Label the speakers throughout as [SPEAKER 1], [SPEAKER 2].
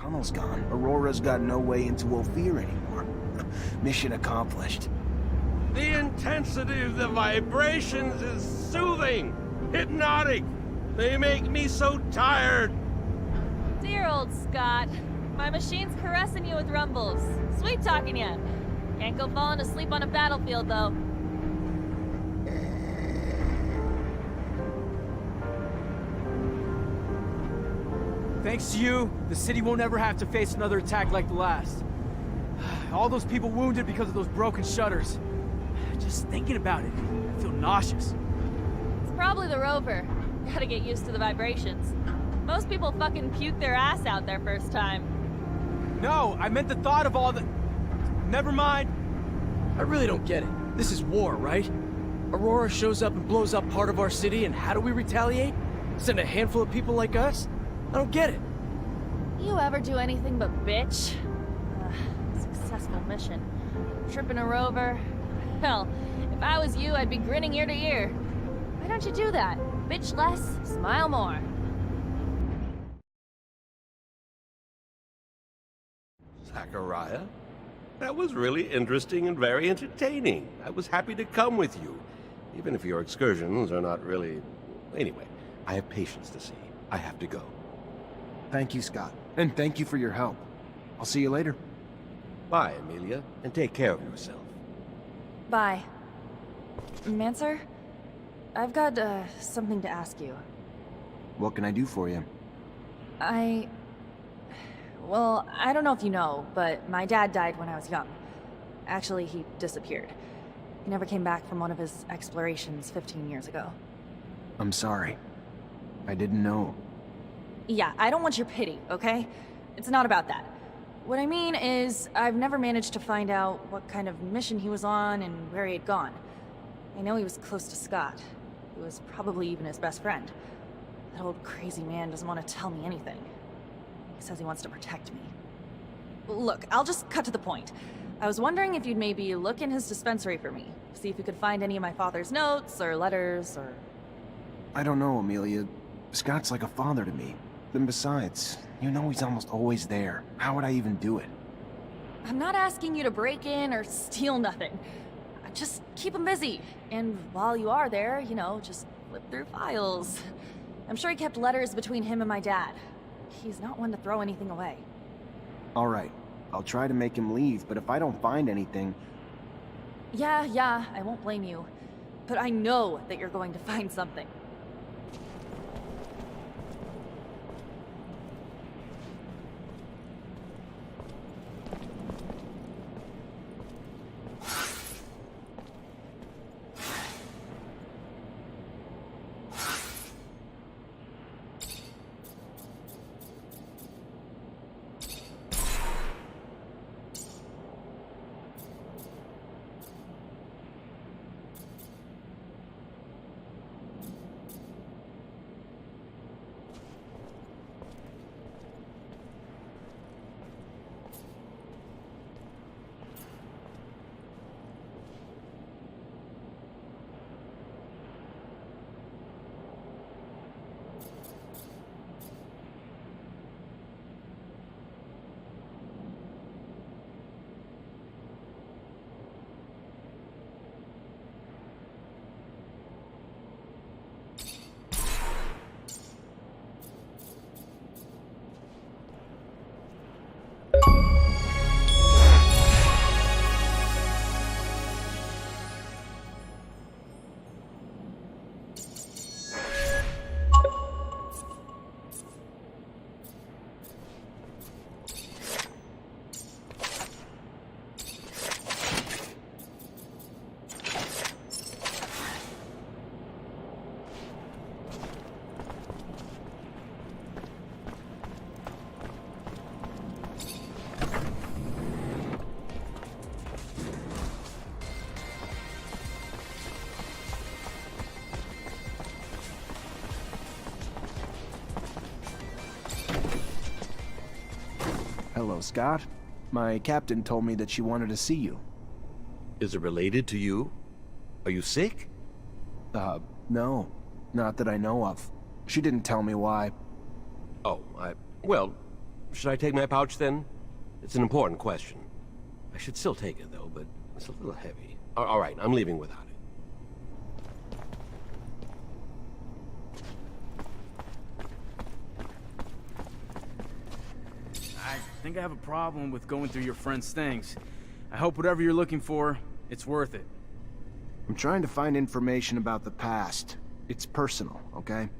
[SPEAKER 1] tunnel's gone. Aurora's got no way into Ophir anymore. Mission accomplished.
[SPEAKER 2] The intensity of the vibrations is soothing, hypnotic. They make me so tired.
[SPEAKER 3] Dear old Scott. My machine's caressing you with rumbles. Sweet talking you. Can't go falling asleep on a battlefield, though.
[SPEAKER 4] Thanks to you, the city won't ever have to face another attack like the last. All those people wounded because of those broken shutters. Just thinking about it, I feel nauseous.
[SPEAKER 3] It's probably the rover. Gotta get used to the vibrations. Most people fucking puke their ass out their first time.
[SPEAKER 4] No, I meant the thought of all the... Never mind.
[SPEAKER 5] I really don't get it. This is war, right? Aurora shows up and blows up part of our city, and how do we retaliate? Send a handful of people like us? I don't get it.
[SPEAKER 3] You ever do anything but bitch? Successful mission. Tripping a rover. Hell, if I was you, I'd be grinning ear to ear. Why don't you do that? Bitch less, smile more.
[SPEAKER 2] Zachariah? That was really interesting and very entertaining. I was happy to come with you, even if your excursions are not really... Anyway, I have patients to see. I have to go.
[SPEAKER 1] Thank you, Scott. And thank you for your help. I'll see you later.
[SPEAKER 2] Bye, Amelia, and take care of yourself.
[SPEAKER 3] Bye. Mancer? I've got, something to ask you.
[SPEAKER 1] What can I do for you?
[SPEAKER 3] Well, I don't know if you know, but my dad died when I was young. Actually, he disappeared. He never came back from one of his explorations 15 years ago.
[SPEAKER 1] I'm sorry. I didn't know.
[SPEAKER 3] Yeah, I don't want your pity, okay? It's not about that. What I mean is, I've never managed to find out what kind of mission he was on and where he had gone. I know he was close to Scott, who was probably even his best friend. That old crazy man doesn't want to tell me anything. He says he wants to protect me. Look, I'll just cut to the point. I was wondering if you'd maybe look in his dispensary for me, see if you could find any of my father's notes or letters or...
[SPEAKER 1] I don't know, Amelia. Scott's like a father to me. And besides, you know he's almost always there. How would I even do it?
[SPEAKER 3] I'm not asking you to break in or steal nothing. Just keep him busy. And while you are there, you know, just flip through files. I'm sure he kept letters between him and my dad. He's not one to throw anything away.
[SPEAKER 1] All right. I'll try to make him leave, but if I don't find anything...
[SPEAKER 3] Yeah, I won't blame you. But I know that you're going to find something.
[SPEAKER 1] Hello, Scott. My captain told me that she wanted to see you.
[SPEAKER 2] Is it related to you? Are you sick?
[SPEAKER 1] No. Not that I know of. She didn't tell me why.
[SPEAKER 2] Oh, well, Should I take my pouch then? It's an important question. I should still take it though, but it's a little heavy. All right, I'm leaving without it.
[SPEAKER 4] I think I have a problem with going through your friend's things. I hope whatever you're looking for, it's worth it.
[SPEAKER 1] I'm trying to find information about the past. It's personal, okay?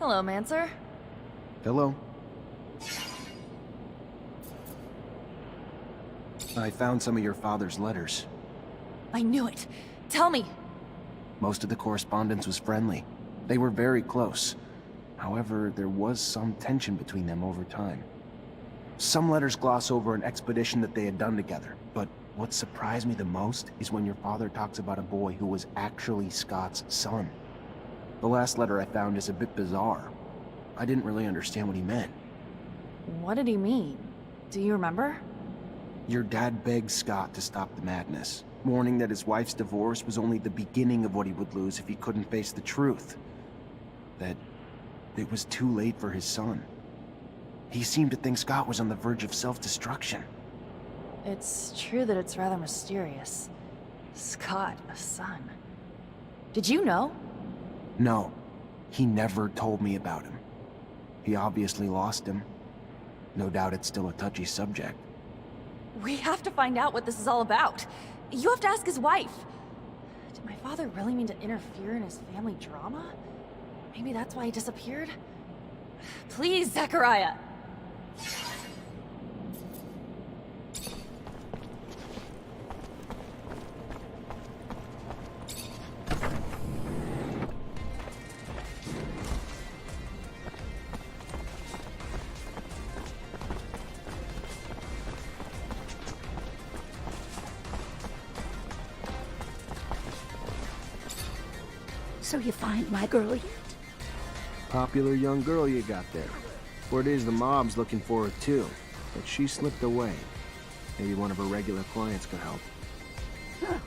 [SPEAKER 3] Hello, Mancer.
[SPEAKER 1] Hello? I found some of your father's letters.
[SPEAKER 3] I knew it. Tell me.
[SPEAKER 1] Most of the correspondence was friendly. They were very close. However, there was some tension between them over time. Some letters gloss over an expedition that they had done together, but what surprised me the most is when your father talks about a boy who was actually Scott's son. The last letter I found is a bit bizarre. I didn't really understand what he meant.
[SPEAKER 3] What did he mean? Do you remember?
[SPEAKER 1] Your dad begged Scott to stop the madness, warning that his wife's divorce was only the beginning of what he would lose if he couldn't face the truth. That it was too late for his son. He seemed to think Scott was on the verge of self-destruction.
[SPEAKER 3] It's true that it's rather mysterious. Scott, a son. Did you know?
[SPEAKER 1] No, he never told me about him. He obviously lost him. No doubt it's still a touchy subject.
[SPEAKER 3] We have to find out what this is all about. You have to ask his wife. Did my father really mean to interfere in his family drama? Maybe that's why he disappeared? Please, Zachariah!
[SPEAKER 6] So you find my girl yet?
[SPEAKER 1] Popular young girl you got there. Word is the mob's looking for her too, but she slipped away. Maybe one of her regular clients could help.
[SPEAKER 6] Oh,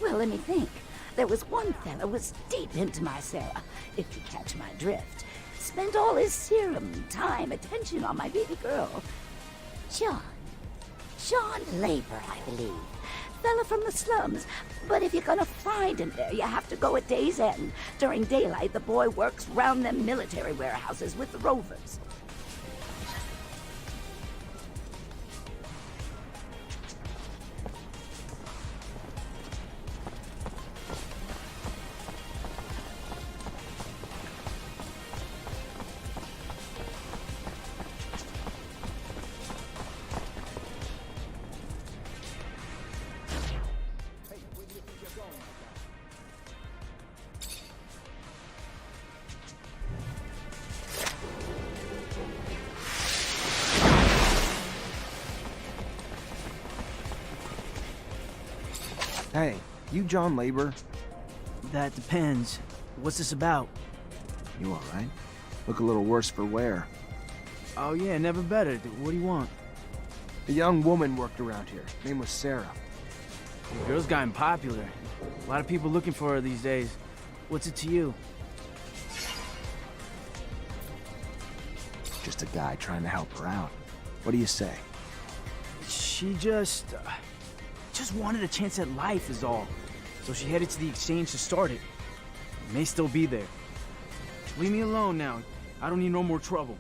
[SPEAKER 6] well, let me think. There was one fella was deep into my Sarah, if you catch my drift. Spent all his serum, time, attention on my baby girl. John Labor, I believe. Fella from the slums. But if you're gonna find him there, you have to go at day's end. During daylight, the boy works round them military warehouses with the rovers.
[SPEAKER 1] Hey, you John Labor?
[SPEAKER 4] That depends. What's this about?
[SPEAKER 1] You alright? Look a little worse for wear.
[SPEAKER 4] Oh yeah, never better. What do you want?
[SPEAKER 1] A young woman worked around here. Name was Sarah.
[SPEAKER 4] The girl's gotten popular. A lot of people looking for her these days. What's it to you?
[SPEAKER 1] Just a guy trying to help her out. What do you say?
[SPEAKER 4] She just wanted a chance at life is all. So she headed to the exchange to start it. May still be there. Leave me alone now. I don't need no more trouble.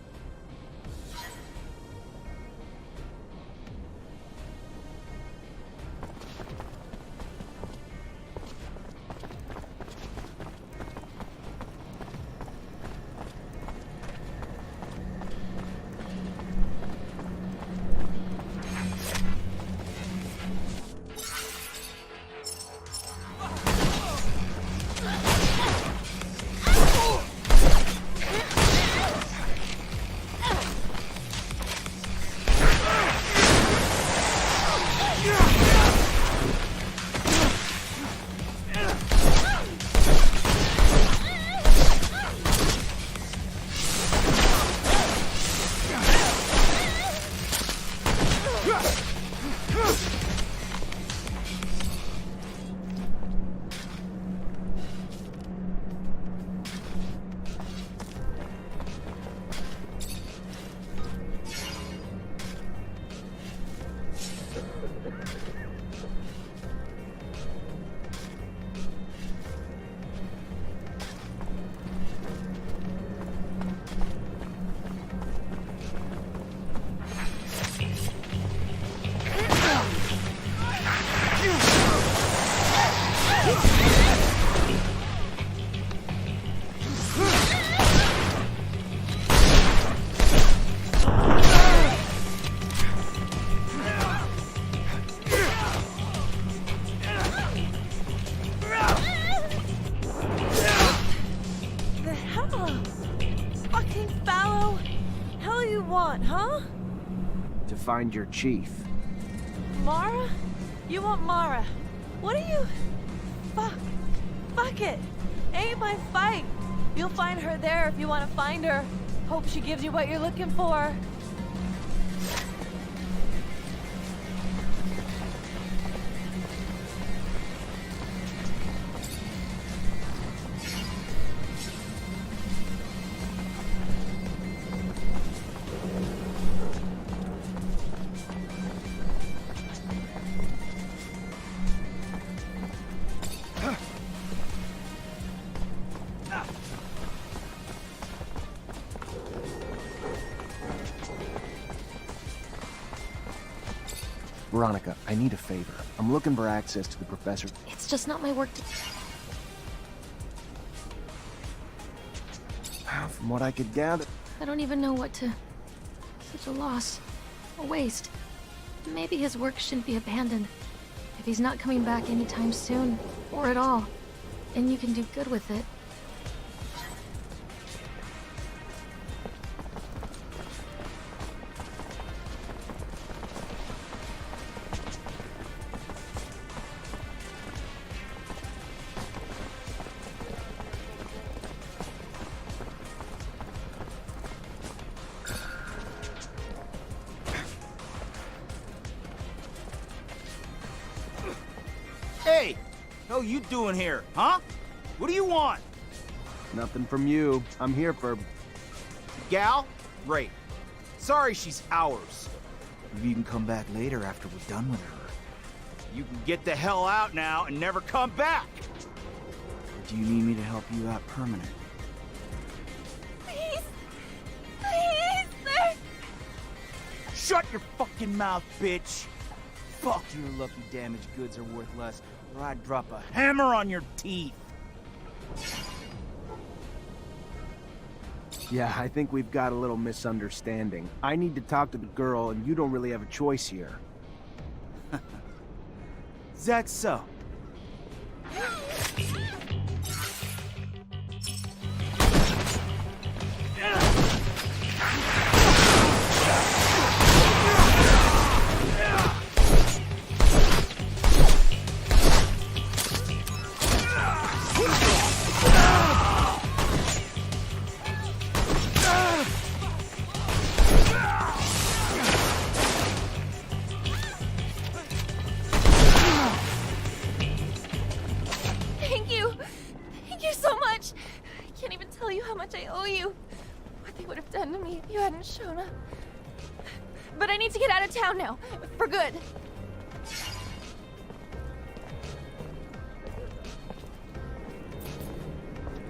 [SPEAKER 7] The hell? Fucking fallow? Hell you want, huh?
[SPEAKER 1] To find your chief.
[SPEAKER 7] Mara? You want Mara? What are you? Fuck it. Ain't my fight. You'll find her there if you want to find her. Hope she gives you what you're looking for.
[SPEAKER 1] Veronica, I need a favor. I'm looking for access to the professor.
[SPEAKER 8] It's just not my work to...
[SPEAKER 1] From what I could gather...
[SPEAKER 8] I don't even know what to... Such a loss. A waste. Maybe his work shouldn't be abandoned. If he's not coming back anytime soon, or at all, and you can do good with it.
[SPEAKER 9] Hey! Hell you doing here, huh? What do you want?
[SPEAKER 1] Nothing from you. I'm here for...
[SPEAKER 9] Gal? Great. Sorry she's ours.
[SPEAKER 10] You can come back later after we're done with her.
[SPEAKER 9] You can get the hell out now and never come back!
[SPEAKER 10] Or do you need me to help you out permanently?
[SPEAKER 7] Please! Please! There...
[SPEAKER 9] Shut your fucking mouth, bitch!
[SPEAKER 10] Fuck, your lucky damaged goods are worth less, or I'd drop a...
[SPEAKER 9] Hammer on your teeth!
[SPEAKER 1] Yeah, I think we've got a little misunderstanding. I need to talk to the girl, and you don't really have a choice here.
[SPEAKER 10] Is that so?
[SPEAKER 7] Thank you! Thank you so much! I can't even tell you how much I owe you. What they would have done to me if you hadn't shown up. But I need to get out of town now, for good.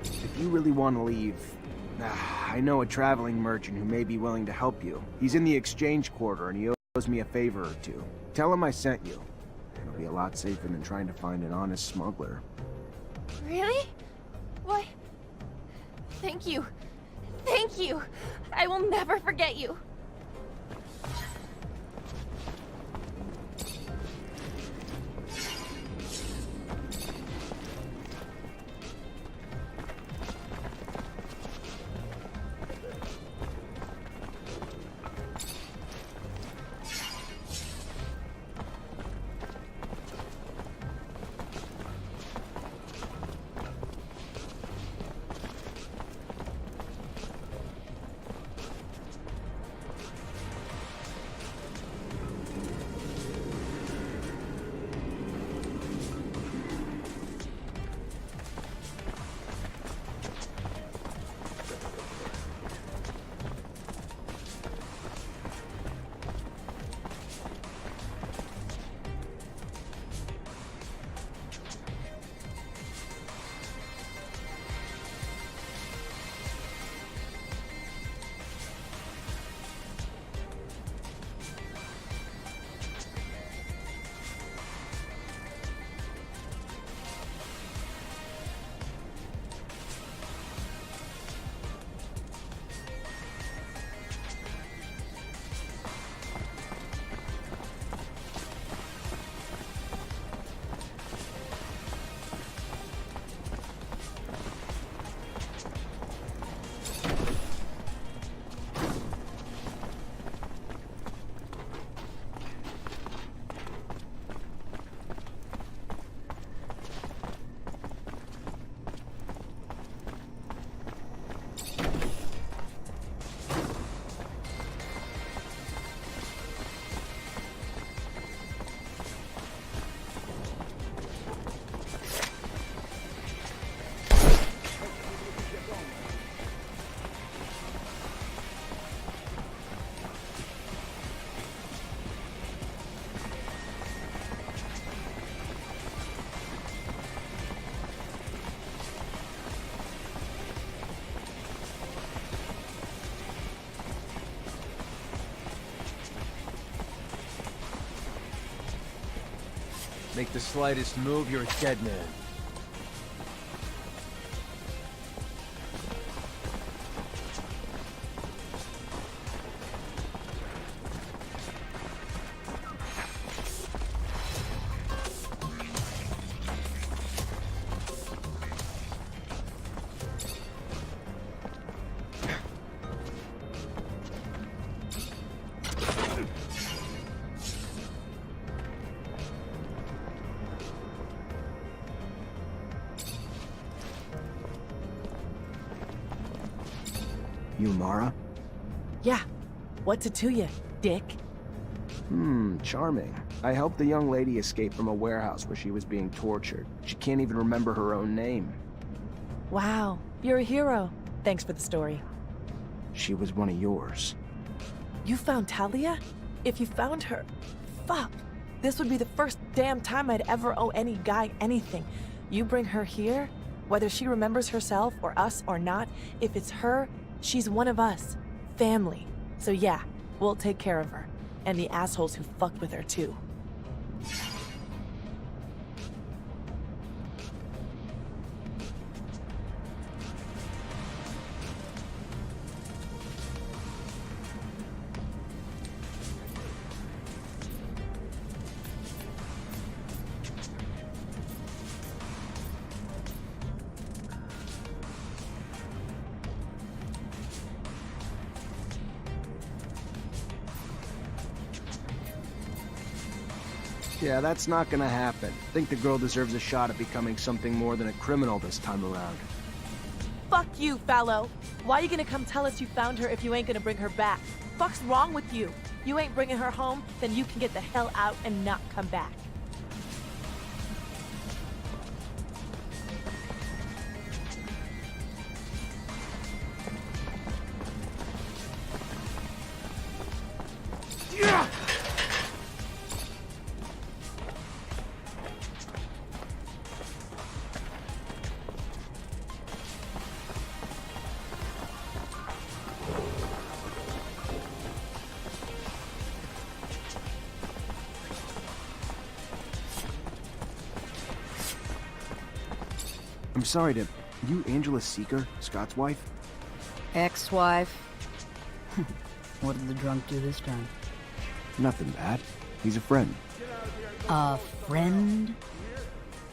[SPEAKER 1] If you really want to leave, I know a traveling merchant who may be willing to help you. He's in the exchange quarter and he owes me a favor or two. Tell him I sent you. It'll be a lot safer than trying to find an honest smuggler.
[SPEAKER 7] Really? Why? Thank you. Thank you. I will never forget you.
[SPEAKER 4] Make the slightest move, you're a dead man.
[SPEAKER 1] You Mara?
[SPEAKER 7] Yeah. What's it to you, dick?
[SPEAKER 1] Charming. I helped the young lady escape from a warehouse where she was being tortured. She can't even remember her own name.
[SPEAKER 7] Wow, you're a hero. Thanks for the story.
[SPEAKER 1] She was one of yours.
[SPEAKER 7] You found Talia? If you found her, fuck. This would be the first damn time I'd ever owe any guy anything. You bring her here, whether she remembers herself or us or not, if it's her, she's one of us. Family. So yeah, we'll take care of her. And the assholes who fucked with her too.
[SPEAKER 1] Yeah, that's not gonna happen. Think the girl deserves a shot at becoming something more than a criminal this time around.
[SPEAKER 7] Fuck you, Fallow. Why you gonna come tell us you found her if you ain't gonna bring her back? Fuck's wrong with you? You ain't bringing her home, then you can get the hell out and not come back.
[SPEAKER 1] I'm sorry to... You Angela Seeker, Scott's wife?
[SPEAKER 6] Ex-wife. What did the drunk do this time?
[SPEAKER 1] Nothing bad. He's a friend.
[SPEAKER 6] A friend?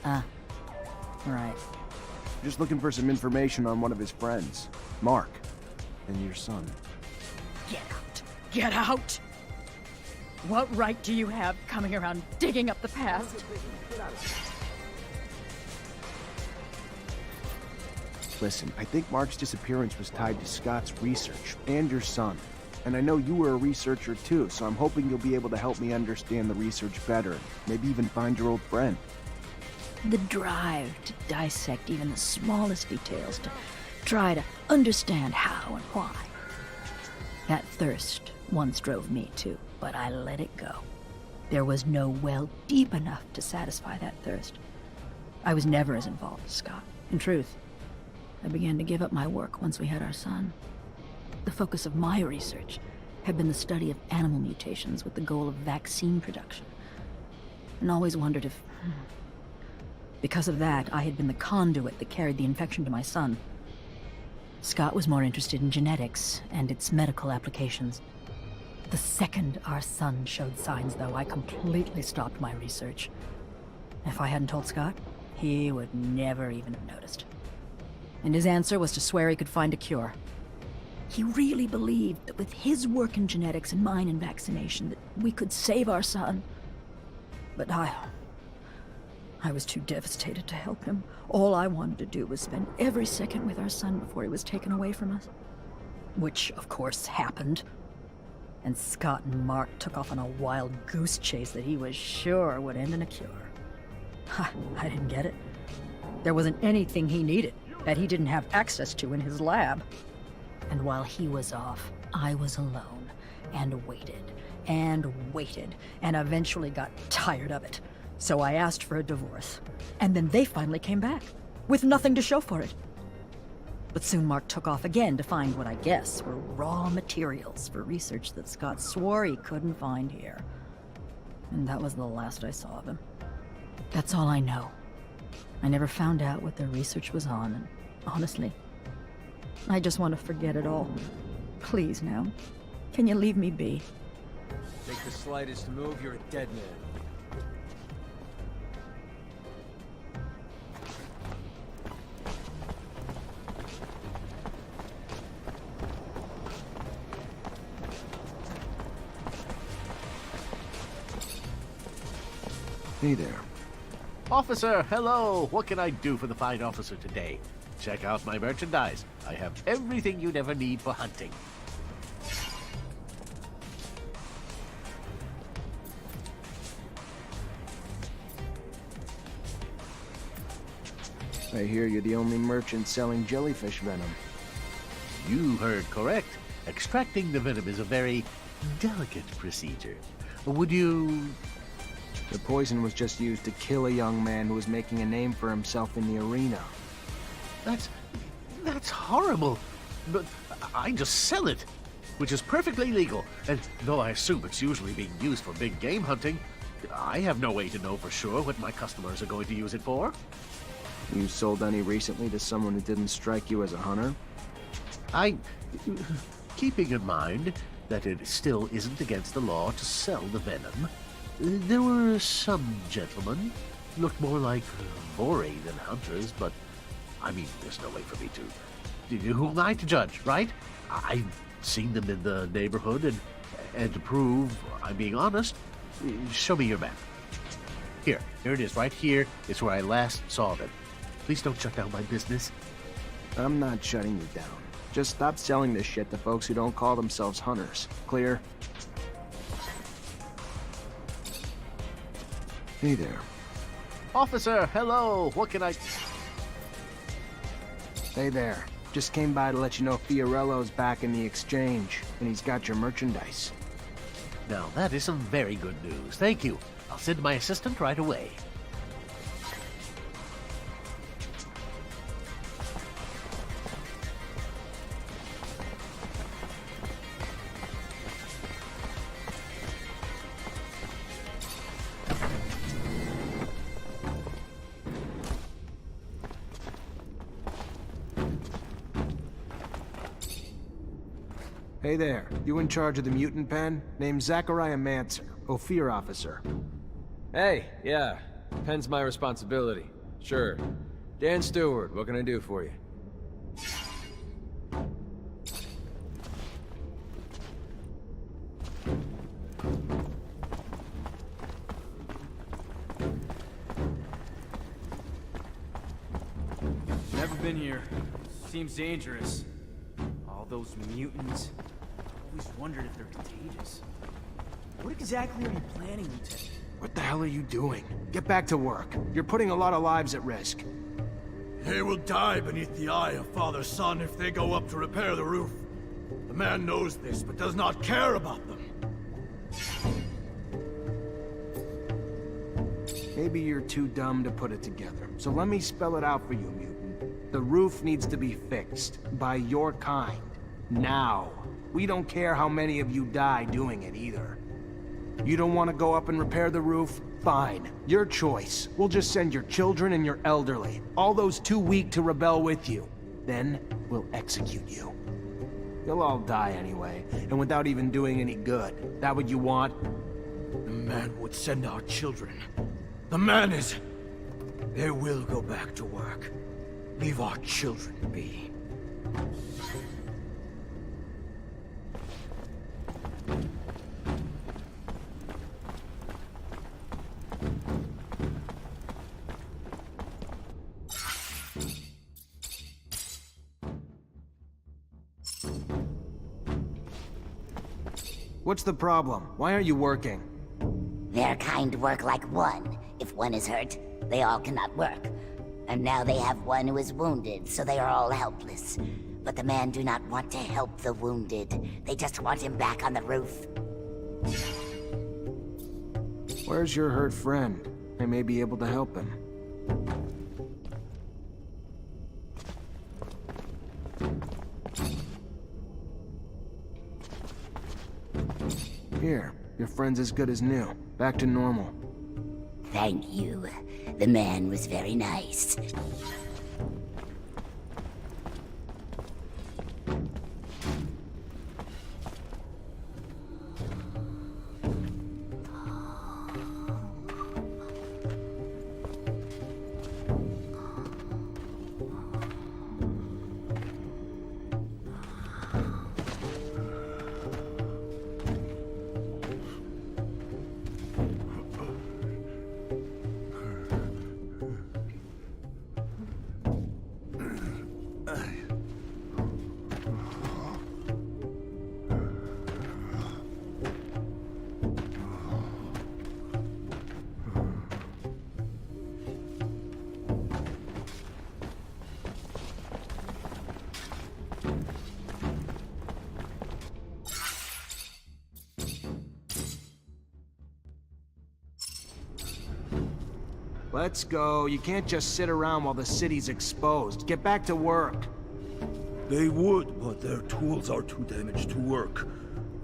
[SPEAKER 6] Right.
[SPEAKER 1] Just looking for some information on one of his friends. Mark. And your son.
[SPEAKER 11] Get out. Get out! What right do you have coming around digging up the past?
[SPEAKER 1] Listen, I think Mark's disappearance was tied to Scott's research, and your son. And I know you were a researcher too, so I'm hoping you'll be able to help me understand the research better, maybe even find your old friend.
[SPEAKER 6] The drive to dissect even the smallest details, to try to understand how and why. That thirst once drove me too, but I let it go. There was no well deep enough to satisfy that thirst. I was never as involved as Scott. In truth, I began to give up my work once we had our son. The focus of my research had been the study of animal mutations with the goal of vaccine production. And always wondered if... Because of that, I had been the conduit that carried the infection to my son. Scott was more interested in genetics and its medical applications. The second our son showed signs, though, I completely stopped my research. If I hadn't told Scott, he would never even have noticed. And his answer was to swear he could find a cure. He really believed that with his work in genetics and mine in vaccination, that we could save our son. But I was too devastated to help him. All I wanted to do was spend every second with our son before he was taken away from us. Which, of course, happened. And Scott and Mark took off on a wild goose chase that he was sure would end in a cure. I didn't get it. There wasn't anything he needed that he didn't have access to in his lab. And while he was off, I was alone, and waited, and eventually got tired of it. So I asked for a divorce, and then they finally came back, with nothing to show for it. But soon Mark took off again to find what I guess were raw materials for research that Scott swore he couldn't find here. And that was the last I saw of him. That's all I know. I never found out what their research was on, and honestly, I just want to forget it all. Please now. Can you leave me be?
[SPEAKER 4] Make the slightest move, you're a dead man.
[SPEAKER 1] Hey there.
[SPEAKER 12] Officer, hello! What can I do for the fine officer today? Check out my merchandise. I have everything you'd ever need for hunting.
[SPEAKER 1] I hear you're the only merchant selling jellyfish venom.
[SPEAKER 12] You heard correct. Extracting the venom is a very delicate procedure. Would you...
[SPEAKER 1] The poison was just used to kill a young man who was making a name for himself in the arena.
[SPEAKER 12] That's horrible. But I just sell it, which is perfectly legal. And though I assume it's usually being used for big game hunting, I have no way to know for sure what my customers are going to use it for.
[SPEAKER 1] You sold any recently to someone who didn't strike you as a hunter?
[SPEAKER 12] Keeping in mind that it still isn't against the law to sell the venom, there were some gentlemen, looked more like Vori than hunters, but I mean, there's no way for me to... Who am I to judge, right? I've seen them in the neighborhood, and to prove I'm being honest, show me your map. Here it is, right here. It's where I last saw them. Please don't shut down my business.
[SPEAKER 1] I'm not shutting you down. Just stop selling this shit to folks who don't call themselves hunters. Clear? Hey there.
[SPEAKER 12] Officer, hello! What can I...
[SPEAKER 1] Hey there. Just came by to let you know Fiorello's back in the exchange, and he's got your merchandise.
[SPEAKER 12] Now, that is some very good news. Thank you. I'll send my assistant right away.
[SPEAKER 1] Hey there. You in charge of the mutant pen? Name's Technomancer, Ophir officer.
[SPEAKER 13] Hey, yeah. Pen's my responsibility. Sure. Dan Stewart, what can I do for you?
[SPEAKER 4] Never been here. Seems dangerous. All those mutants. Always wondered if they're contagious. What exactly are you planning, Lieutenant?
[SPEAKER 1] What the hell are you doing? Get back to work. You're putting a lot of lives at risk.
[SPEAKER 14] They will die beneath the eye of Father Son if they go up to repair the roof. The man knows this, but does not care about them.
[SPEAKER 1] Maybe you're too dumb to put it together. So let me spell it out for you, mutant. The roof needs to be fixed. By your kind. Now. We don't care how many of you die doing it either. You don't want to go up and repair the roof? Fine. Your choice. We'll just send your children and your elderly. All those too weak to rebel with you. Then, we'll execute you. You'll all die anyway, and without even doing any good. That what you want?
[SPEAKER 14] The man would send our children. The man is... They will go back to work. Leave our children be.
[SPEAKER 1] What's the problem? Why aren't you working?
[SPEAKER 15] Their kind work like one. If one is hurt, they all cannot work. And now they have one who is wounded, so they are all helpless. But the men do not want to help the wounded. They just want him back on the roof.
[SPEAKER 1] Where's your hurt friend? I may be able to help him. Here, your friend's as good as new. Back to normal.
[SPEAKER 15] Thank you. The man was very nice.
[SPEAKER 1] Let's go. You can't just sit around while the city's exposed. Get back to work.
[SPEAKER 14] They would, but their tools are too damaged to work.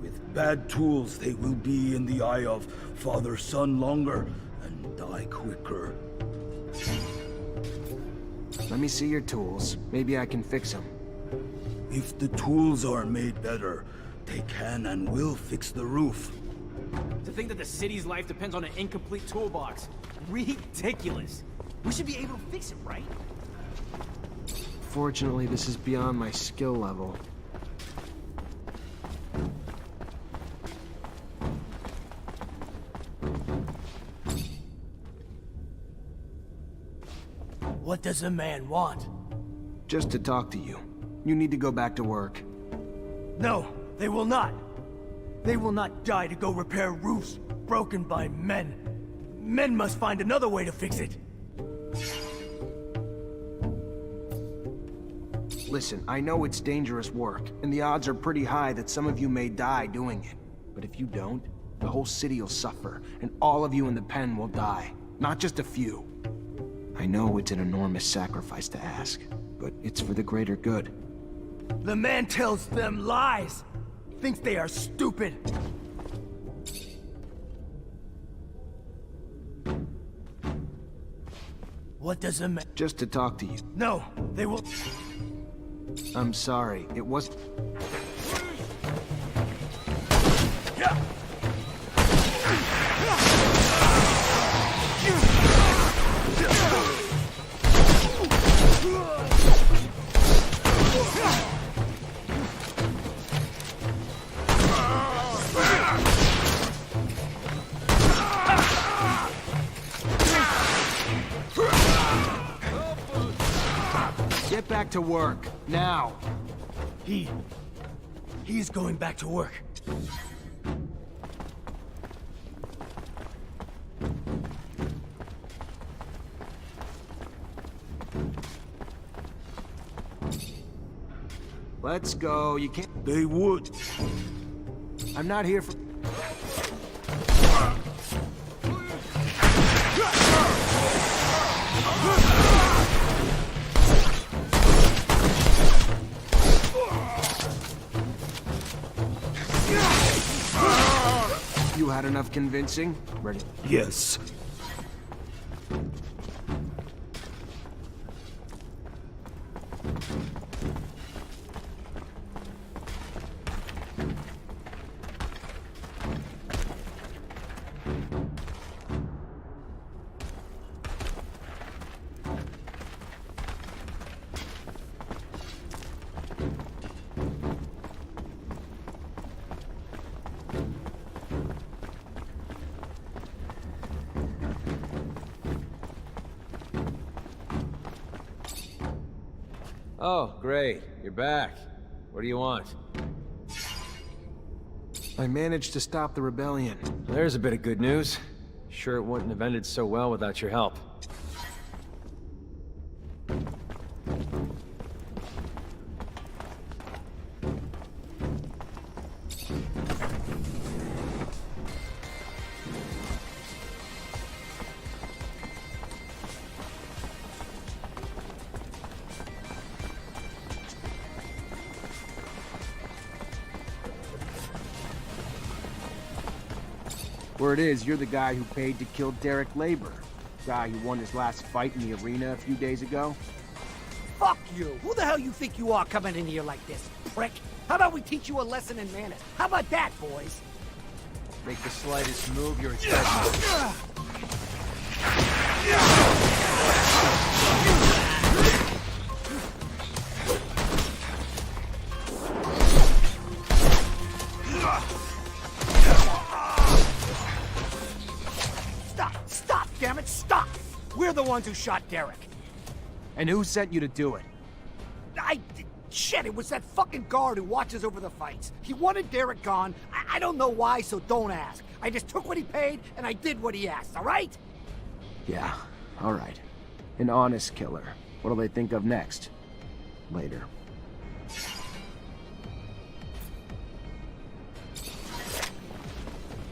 [SPEAKER 14] With bad tools, they will be in the eye of father-son longer and die quicker.
[SPEAKER 1] Let me see your tools. Maybe I can fix them.
[SPEAKER 14] If the tools are made better, they can and will fix the roof.
[SPEAKER 4] To think that the city's life depends on an incomplete toolbox. Ridiculous. We should be able to fix it, right?
[SPEAKER 1] Fortunately, this is beyond my skill level.
[SPEAKER 10] What does a man want?
[SPEAKER 1] Just to talk to you. You need to go back to work.
[SPEAKER 10] No, they will not. They will not die to go repair roofs broken by men. Men must find another way to fix it.
[SPEAKER 1] Listen, I know it's dangerous work, and the odds are pretty high that some of you may die doing it. But if you don't, the whole city will suffer, and all of you in the pen will die. Not just a few. I know it's an enormous sacrifice to ask, but it's for the greater good.
[SPEAKER 10] The man tells them lies. Thinks they are stupid. What does a man...
[SPEAKER 1] Just to talk to you.
[SPEAKER 10] No, they will...
[SPEAKER 1] I'm sorry, it was... Get back to work, now!
[SPEAKER 10] He's going back to work.
[SPEAKER 1] Let's go, you can't...
[SPEAKER 14] They would.
[SPEAKER 1] I'm not here for... You had enough convincing? Ready?
[SPEAKER 14] Yes.
[SPEAKER 13] Oh, great. You're back. What do you want?
[SPEAKER 1] I managed to stop the rebellion.
[SPEAKER 13] There's a bit of good news. Sure it wouldn't have ended so well without your help.
[SPEAKER 1] Word is, you're the guy who paid to kill Derek Labor. Guy who won his last fight in the arena a few days ago.
[SPEAKER 9] Fuck you! Who the hell you think you are coming in here like this, prick? How about we teach you a lesson in manners? How about that, boys?
[SPEAKER 4] Make the slightest move, you're a dead man.
[SPEAKER 9] Stop, damn it, stop! We're the ones who shot Derek.
[SPEAKER 1] And who sent you to do it?
[SPEAKER 9] Shit, it was that fucking guard who watches over the fights. He wanted Derek gone. I don't know why, so don't ask. I just took what he paid, and I did what he asked, alright?
[SPEAKER 1] Yeah, alright. An honest killer. What'll they think of next? Later.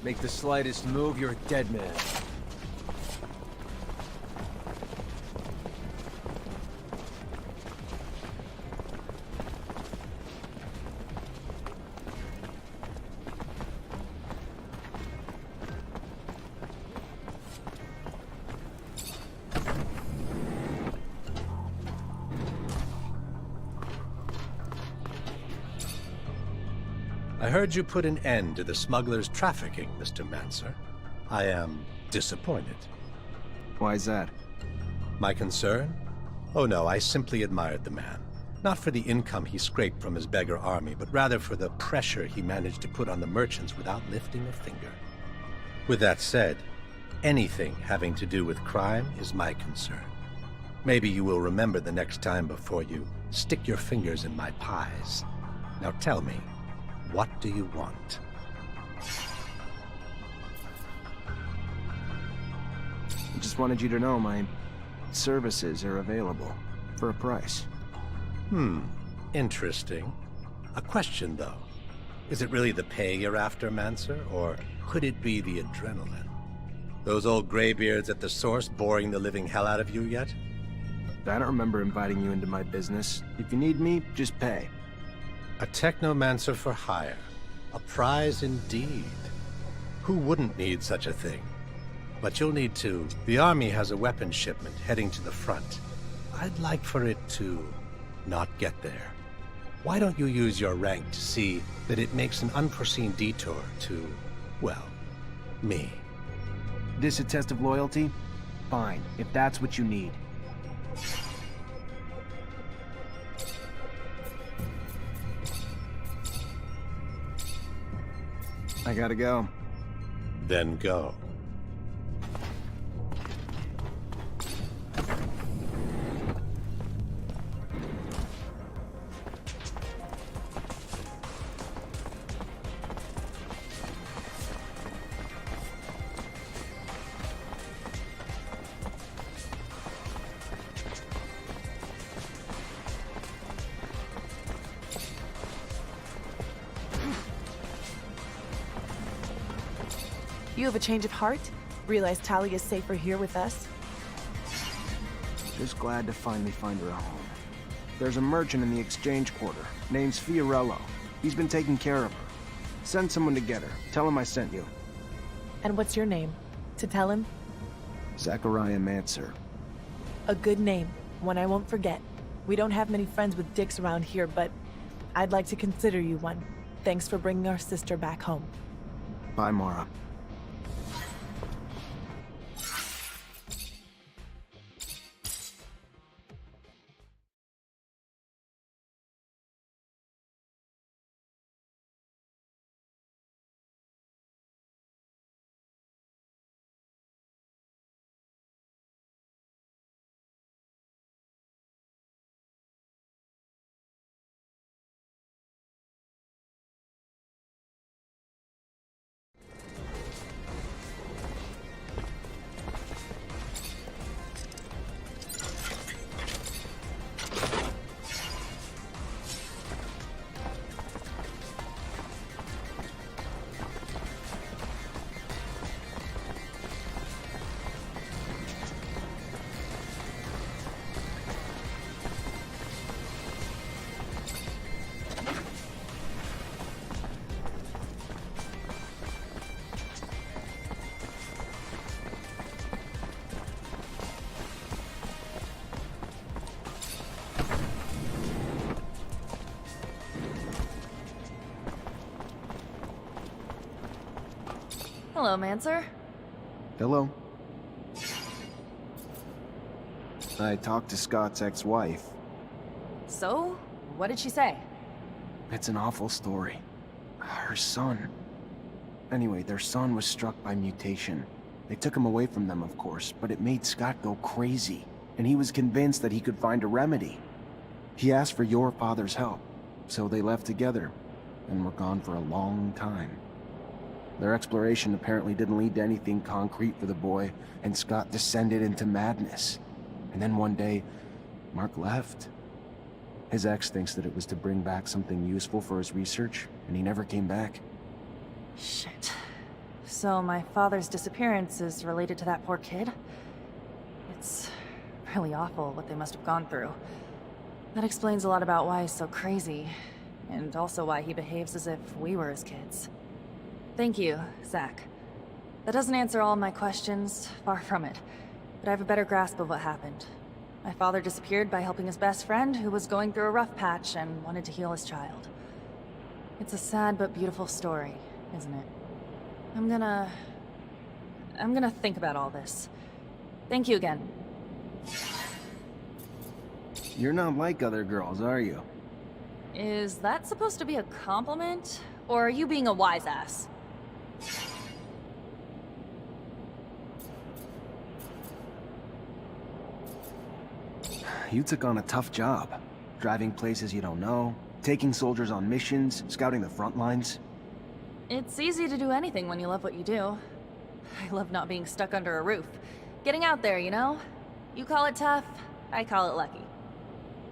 [SPEAKER 4] Make the slightest move, you're a dead man.
[SPEAKER 16] I heard you put an end to the smugglers' trafficking, Mr. Mancer. I am disappointed.
[SPEAKER 1] Why's that?
[SPEAKER 16] My concern? Oh no, I simply admired the man. Not for the income he scraped from his beggar army, but rather for the pressure he managed to put on the merchants without lifting a finger. With that said, anything having to do with crime is my concern. Maybe you will remember the next time before you stick your fingers in my pies. Now tell me, what do you want?
[SPEAKER 1] I just wanted you to know my services are available for a price.
[SPEAKER 16] Interesting. A question, though. Is it really the pay you're after, Mancer, or could it be the adrenaline? Those old graybeards at the source boring the living hell out of you yet?
[SPEAKER 1] I don't remember inviting you into my business. If you need me, just pay.
[SPEAKER 16] A Technomancer for hire. A prize indeed. Who wouldn't need such a thing? But you'll need to. The army has a weapons shipment heading to the front. I'd like for it to not get there. Why don't you use your rank to see that it makes an unforeseen detour to, well, me?
[SPEAKER 1] This a test of loyalty? Fine, if that's what you need. I gotta go.
[SPEAKER 16] Then go.
[SPEAKER 7] You have a change of heart? Realize Talia is safer here with us?
[SPEAKER 1] Just glad to finally find her a home. There's a merchant in the exchange quarter. Name's Fiorello. He's been taking care of her. Send someone to get her. Tell him I sent you.
[SPEAKER 7] And what's your name? To tell him?
[SPEAKER 1] Zachariah Mancer.
[SPEAKER 7] A good name. One I won't forget. We don't have many friends with dicks around here, but I'd like to consider you one. Thanks for bringing our sister back home.
[SPEAKER 1] Bye, Mara.
[SPEAKER 3] Hello, Mancer.
[SPEAKER 1] Hello. I talked to Scott's ex-wife.
[SPEAKER 3] So, what did she say?
[SPEAKER 1] It's an awful story. Her son. Anyway, their son was struck by mutation. They took him away from them, of course, but it made Scott go crazy, and he was convinced that he could find a remedy. He asked for your father's help, so they left together, and were gone for a long time. Their exploration apparently didn't lead to anything concrete for the boy, and Scott descended into madness. And then one day, Mark left. His ex thinks that it was to bring back something useful for his research, and he never came back.
[SPEAKER 3] Shit. So my father's disappearance is related to that poor kid? It's really awful what they must have gone through. That explains a lot about why he's so crazy, and also why he behaves as if we were his kids. Thank you, Zach. That doesn't answer all my questions, far from it, but I have a better grasp of what happened. My father disappeared by helping his best friend, who was going through a rough patch and wanted to heal his child. It's a sad but beautiful story, isn't it? I'm gonna think about all this. Thank you again.
[SPEAKER 1] You're not like other girls, are you?
[SPEAKER 3] Is that supposed to be a compliment? Or are you being a wise ass?
[SPEAKER 1] You took on a tough job. Driving places you don't know, taking soldiers on missions, scouting the front lines.
[SPEAKER 3] It's easy to do anything when you love what you do. I love not being stuck under a roof. Getting out there, you know? You call it tough, I call it lucky.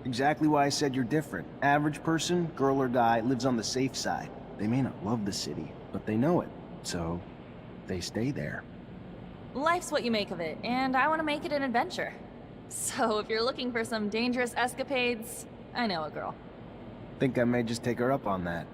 [SPEAKER 1] Exactly why I said you're different. Average person, girl or guy, lives on the safe side. They may not love the city, but they know it. So, they stay there.
[SPEAKER 3] Life's what you make of it, and I want to make it an adventure. So if you're looking for some dangerous escapades, I know a girl.
[SPEAKER 1] Think I may just take her up on that.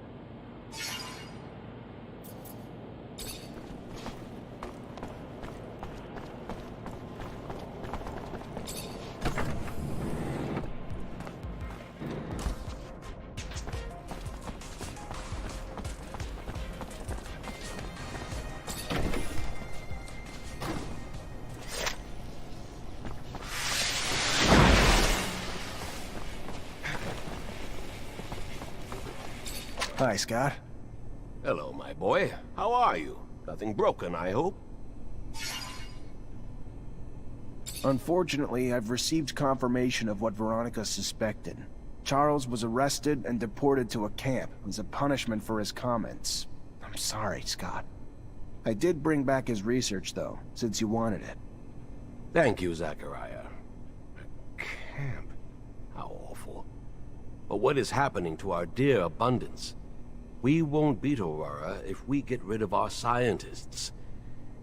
[SPEAKER 1] Hi, Scott.
[SPEAKER 2] Hello, my boy. How are you? Nothing broken, I hope?
[SPEAKER 1] Unfortunately, I've received confirmation of what Veronica suspected. Charles was arrested and deported to a camp as a punishment for his comments. I'm sorry, Scott. I did bring back his research, though, since you wanted it.
[SPEAKER 2] Thank you, Zachariah. A camp? How awful. But what is happening to our dear Abundance? We won't beat Aurora if we get rid of our scientists.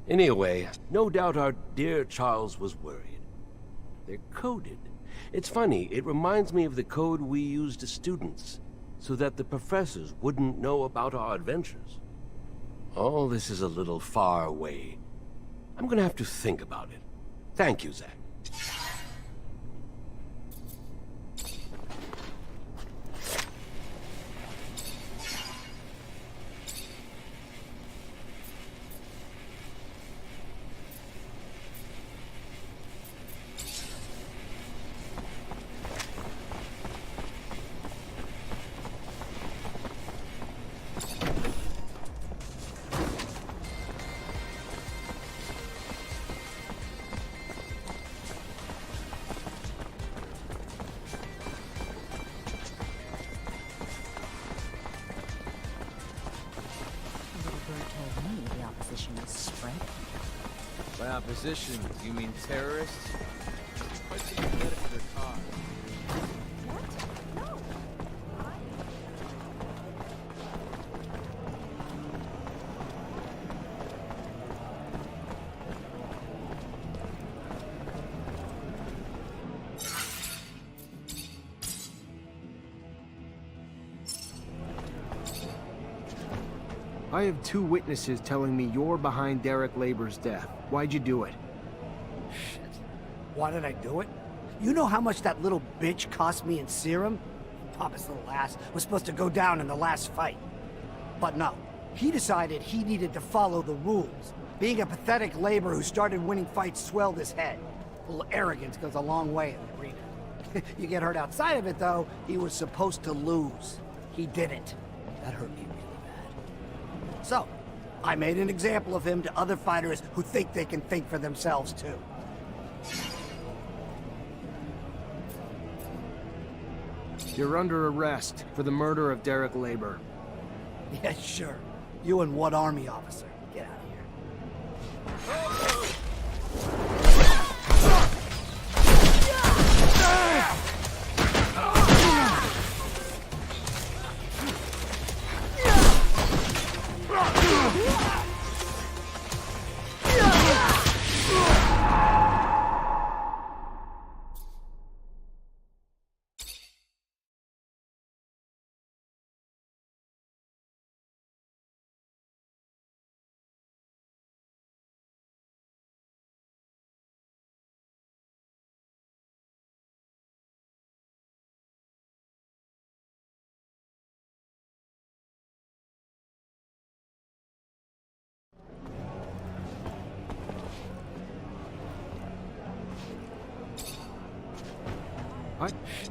[SPEAKER 2] Anyway, no doubt our dear Charles was worried. They're coded. It's funny, it reminds me of the code we used as students, so that the professors wouldn't know about our adventures. All this is a little far away. I'm gonna have to think about it. Thank you, Zach.
[SPEAKER 13] By opposition, you mean terrorists? What's the their cause?
[SPEAKER 1] I have 2 witnesses telling me you're behind Derek Labor's death. Why'd you do it?
[SPEAKER 9] Shit. Why did I do it? You know how much that little bitch cost me in serum? Papa's little ass was supposed to go down in the last fight. But no, he decided he needed to follow the rules. Being a pathetic laborer who started winning fights swelled his head. A little arrogance goes a long way in the arena. You get hurt outside of it, though, he was supposed to lose. He didn't. That hurt me really bad. So, I made an example of him to other fighters who think they can think for themselves, too.
[SPEAKER 4] You're under arrest for the murder of Derek Labor.
[SPEAKER 9] Yeah, sure. You and what army officer? Get out of here.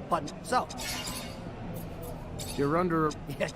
[SPEAKER 9] But, so...
[SPEAKER 4] You're under...
[SPEAKER 9] Yeah.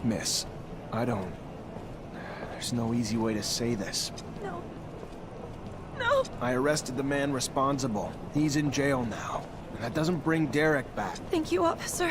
[SPEAKER 1] Miss, I don't... There's no easy way to say this.
[SPEAKER 7] No. No!
[SPEAKER 1] I arrested the man responsible. He's in jail now. And that doesn't bring Derek back.
[SPEAKER 7] Thank you, officer.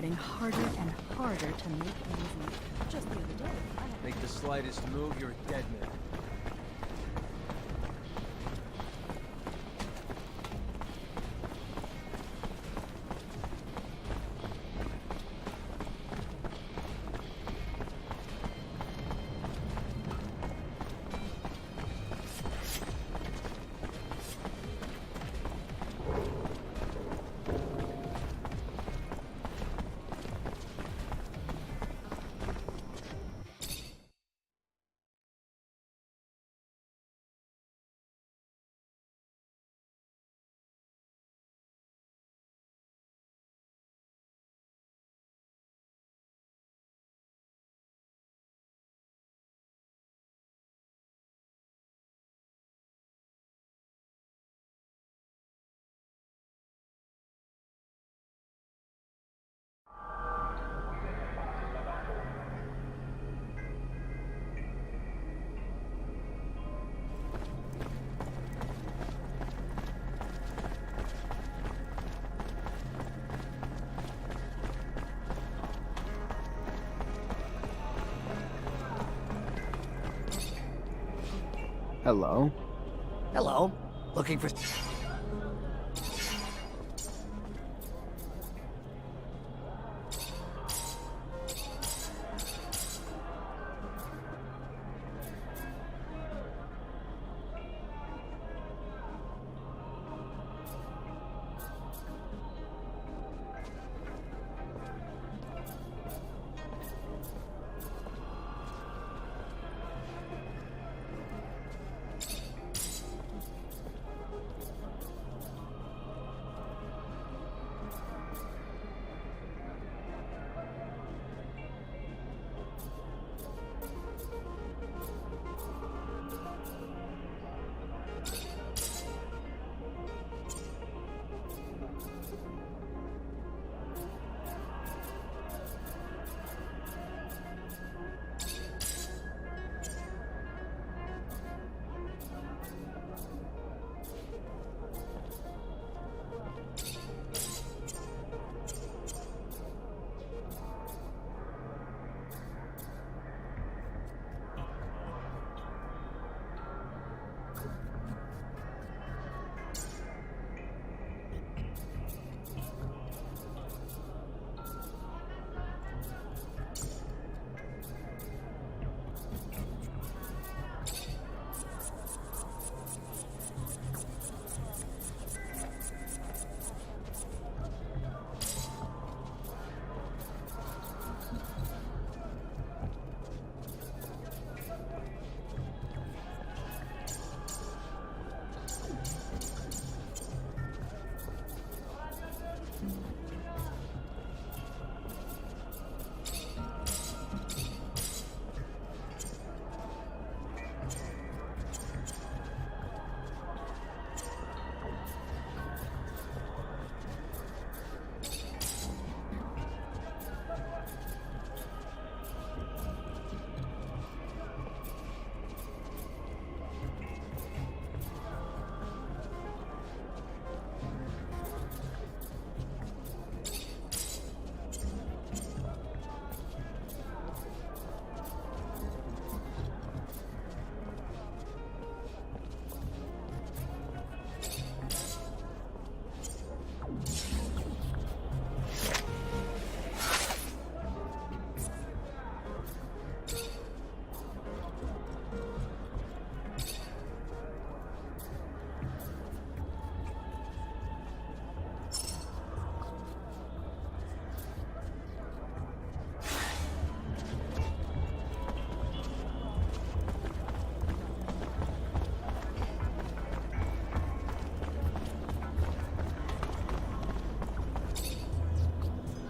[SPEAKER 11] getting harder and harder to make easy. Just the other day, I had...
[SPEAKER 13] Make the slightest move, you're a dead man.
[SPEAKER 1] Hello?
[SPEAKER 9] Hello. Looking for...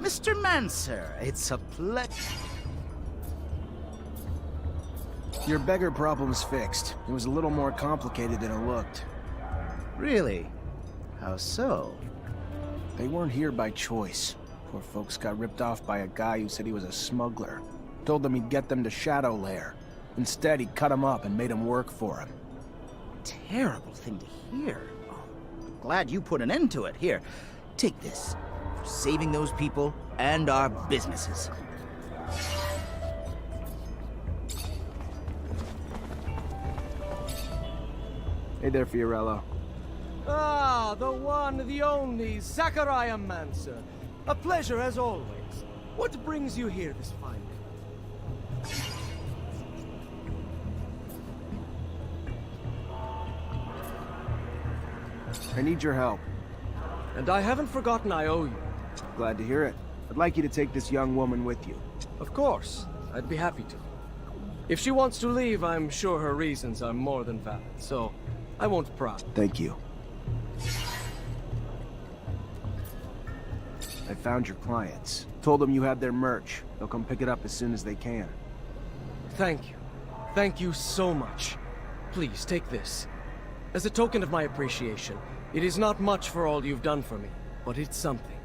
[SPEAKER 17] Mr. Mancer, it's a pleasure.
[SPEAKER 1] Your beggar problem's fixed. It was a little more complicated than it looked.
[SPEAKER 17] Really? How so?
[SPEAKER 1] They weren't here by choice. Poor folks got ripped off by a guy who said he was a smuggler. Told them he'd get them to Shadow Lair. Instead, he cut them up and made them work for him.
[SPEAKER 17] Terrible thing to hear. Oh, I'm glad you put an end to it. Here, take this. saving those people and our businesses.
[SPEAKER 1] Hey there, Fiorello.
[SPEAKER 10] Ah, the one, the only, Zachariah Mancer. A pleasure as always. What brings you here this fine day?
[SPEAKER 1] I need your help.
[SPEAKER 10] And I haven't forgotten I owe you.
[SPEAKER 1] Glad to hear it. I'd like you to take this young woman with you.
[SPEAKER 10] Of course. I'd be happy to. If she wants to leave, I'm sure her reasons are more than valid, so I won't pry.
[SPEAKER 1] Thank you. I found your clients. Told them you had their merch. They'll come pick it up as soon as they can.
[SPEAKER 10] Thank you. Thank you so much. Please, take this. As a token of my appreciation, it is not much for all you've done for me, but it's something.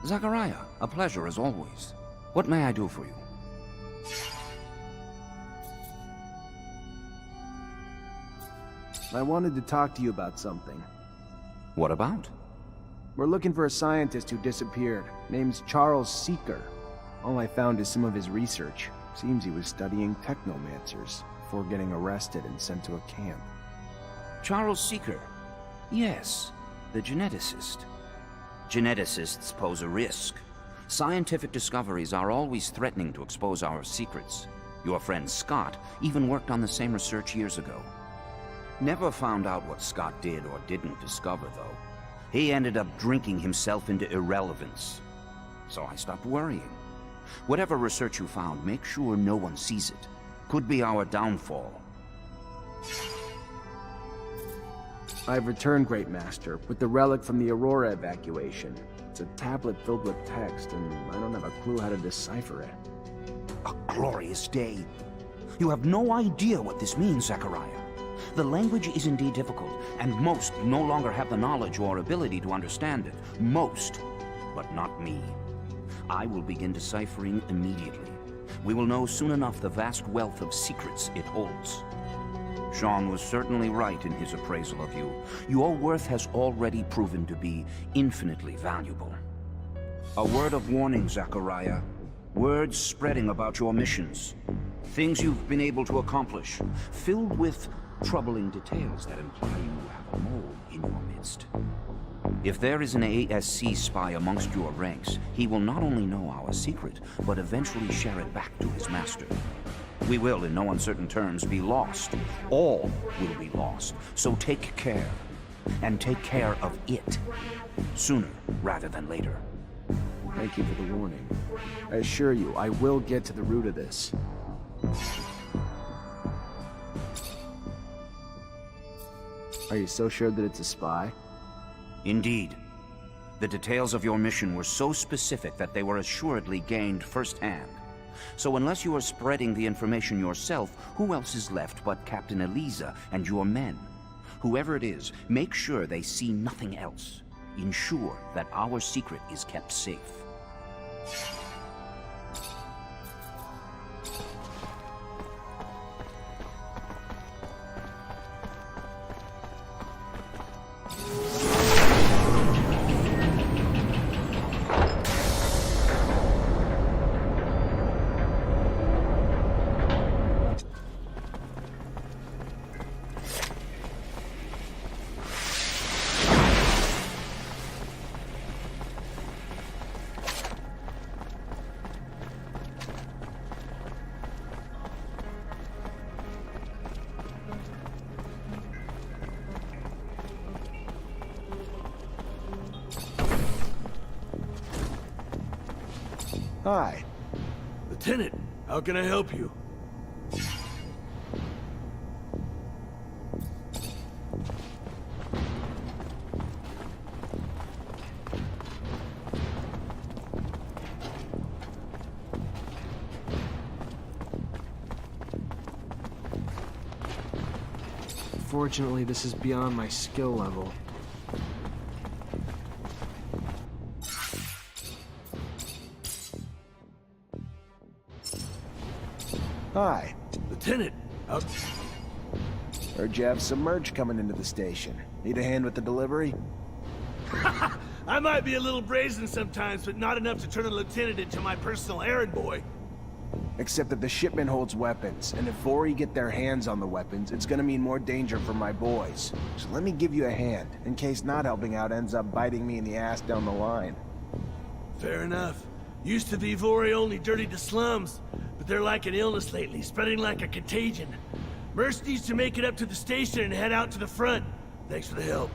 [SPEAKER 18] Zachariah, a pleasure as always. What may I do for you?
[SPEAKER 1] I wanted to talk to you about something.
[SPEAKER 18] What about?
[SPEAKER 1] We're looking for a scientist who disappeared. Name's Charles Seeker. All I found is some of his research. Seems he was studying Technomancers before getting arrested and sent to a camp.
[SPEAKER 18] Charles Seeker. Yes, the geneticist. Geneticists pose a risk. Scientific discoveries are always threatening to expose our secrets. Your friend Scott even worked on the same research years ago. Never found out what Scott did or didn't discover, though. He ended up drinking himself into irrelevance. So I stopped worrying. Whatever research you found, make sure no one sees it. Could be our downfall.
[SPEAKER 1] I've returned, Great Master, with the relic from the Aurora evacuation. It's a tablet filled with text, and I don't have a clue how to decipher it.
[SPEAKER 18] A glorious day. You have no idea what this means, Zachariah. The language is indeed difficult, and most no longer have the knowledge or ability to understand it. Most, but not me. I will begin deciphering immediately. We will know soon enough the vast wealth of secrets it holds. Sean was certainly right in his appraisal of you. Your worth has already proven to be infinitely valuable. A word of warning, Zachariah. Words spreading about your missions. Things you've been able to accomplish, filled with troubling details that imply you have a mole in your midst. If there is an ASC spy amongst your ranks, he will not only know our secret, but eventually share it back to his master. We will, in no uncertain terms, be lost. All will be lost. So take care. And take care of it. Sooner rather than later.
[SPEAKER 1] Thank you for the warning. I assure you, I will get to the root of this. Are you so sure that it's a spy?
[SPEAKER 18] Indeed. The details of your mission were so specific that they were assuredly gained firsthand. So unless you are spreading the information yourself, who else is left but Captain Eliza and your men? Whoever it is, make sure they see nothing else. Ensure that our secret is kept safe.
[SPEAKER 1] Hi.
[SPEAKER 14] Lieutenant, how can I help you?
[SPEAKER 1] Unfortunately, this is beyond my skill level. Hi.
[SPEAKER 14] Lieutenant, how...
[SPEAKER 1] Heard you have some merch coming into the station. Need a hand with the delivery?
[SPEAKER 14] I might be a little brazen sometimes, but not enough to turn a lieutenant into my personal errand boy.
[SPEAKER 1] Except that the shipment holds weapons, and if Vori get their hands on the weapons, it's gonna mean more danger for my boys. So let me give you a hand, in case not helping out ends up biting me in the ass down the line.
[SPEAKER 14] Fair enough. Used to be Vori only dirtied the slums, but they're like an illness lately, spreading like a contagion. Merce needs to make it up to the station and head out to the front. Thanks for the help.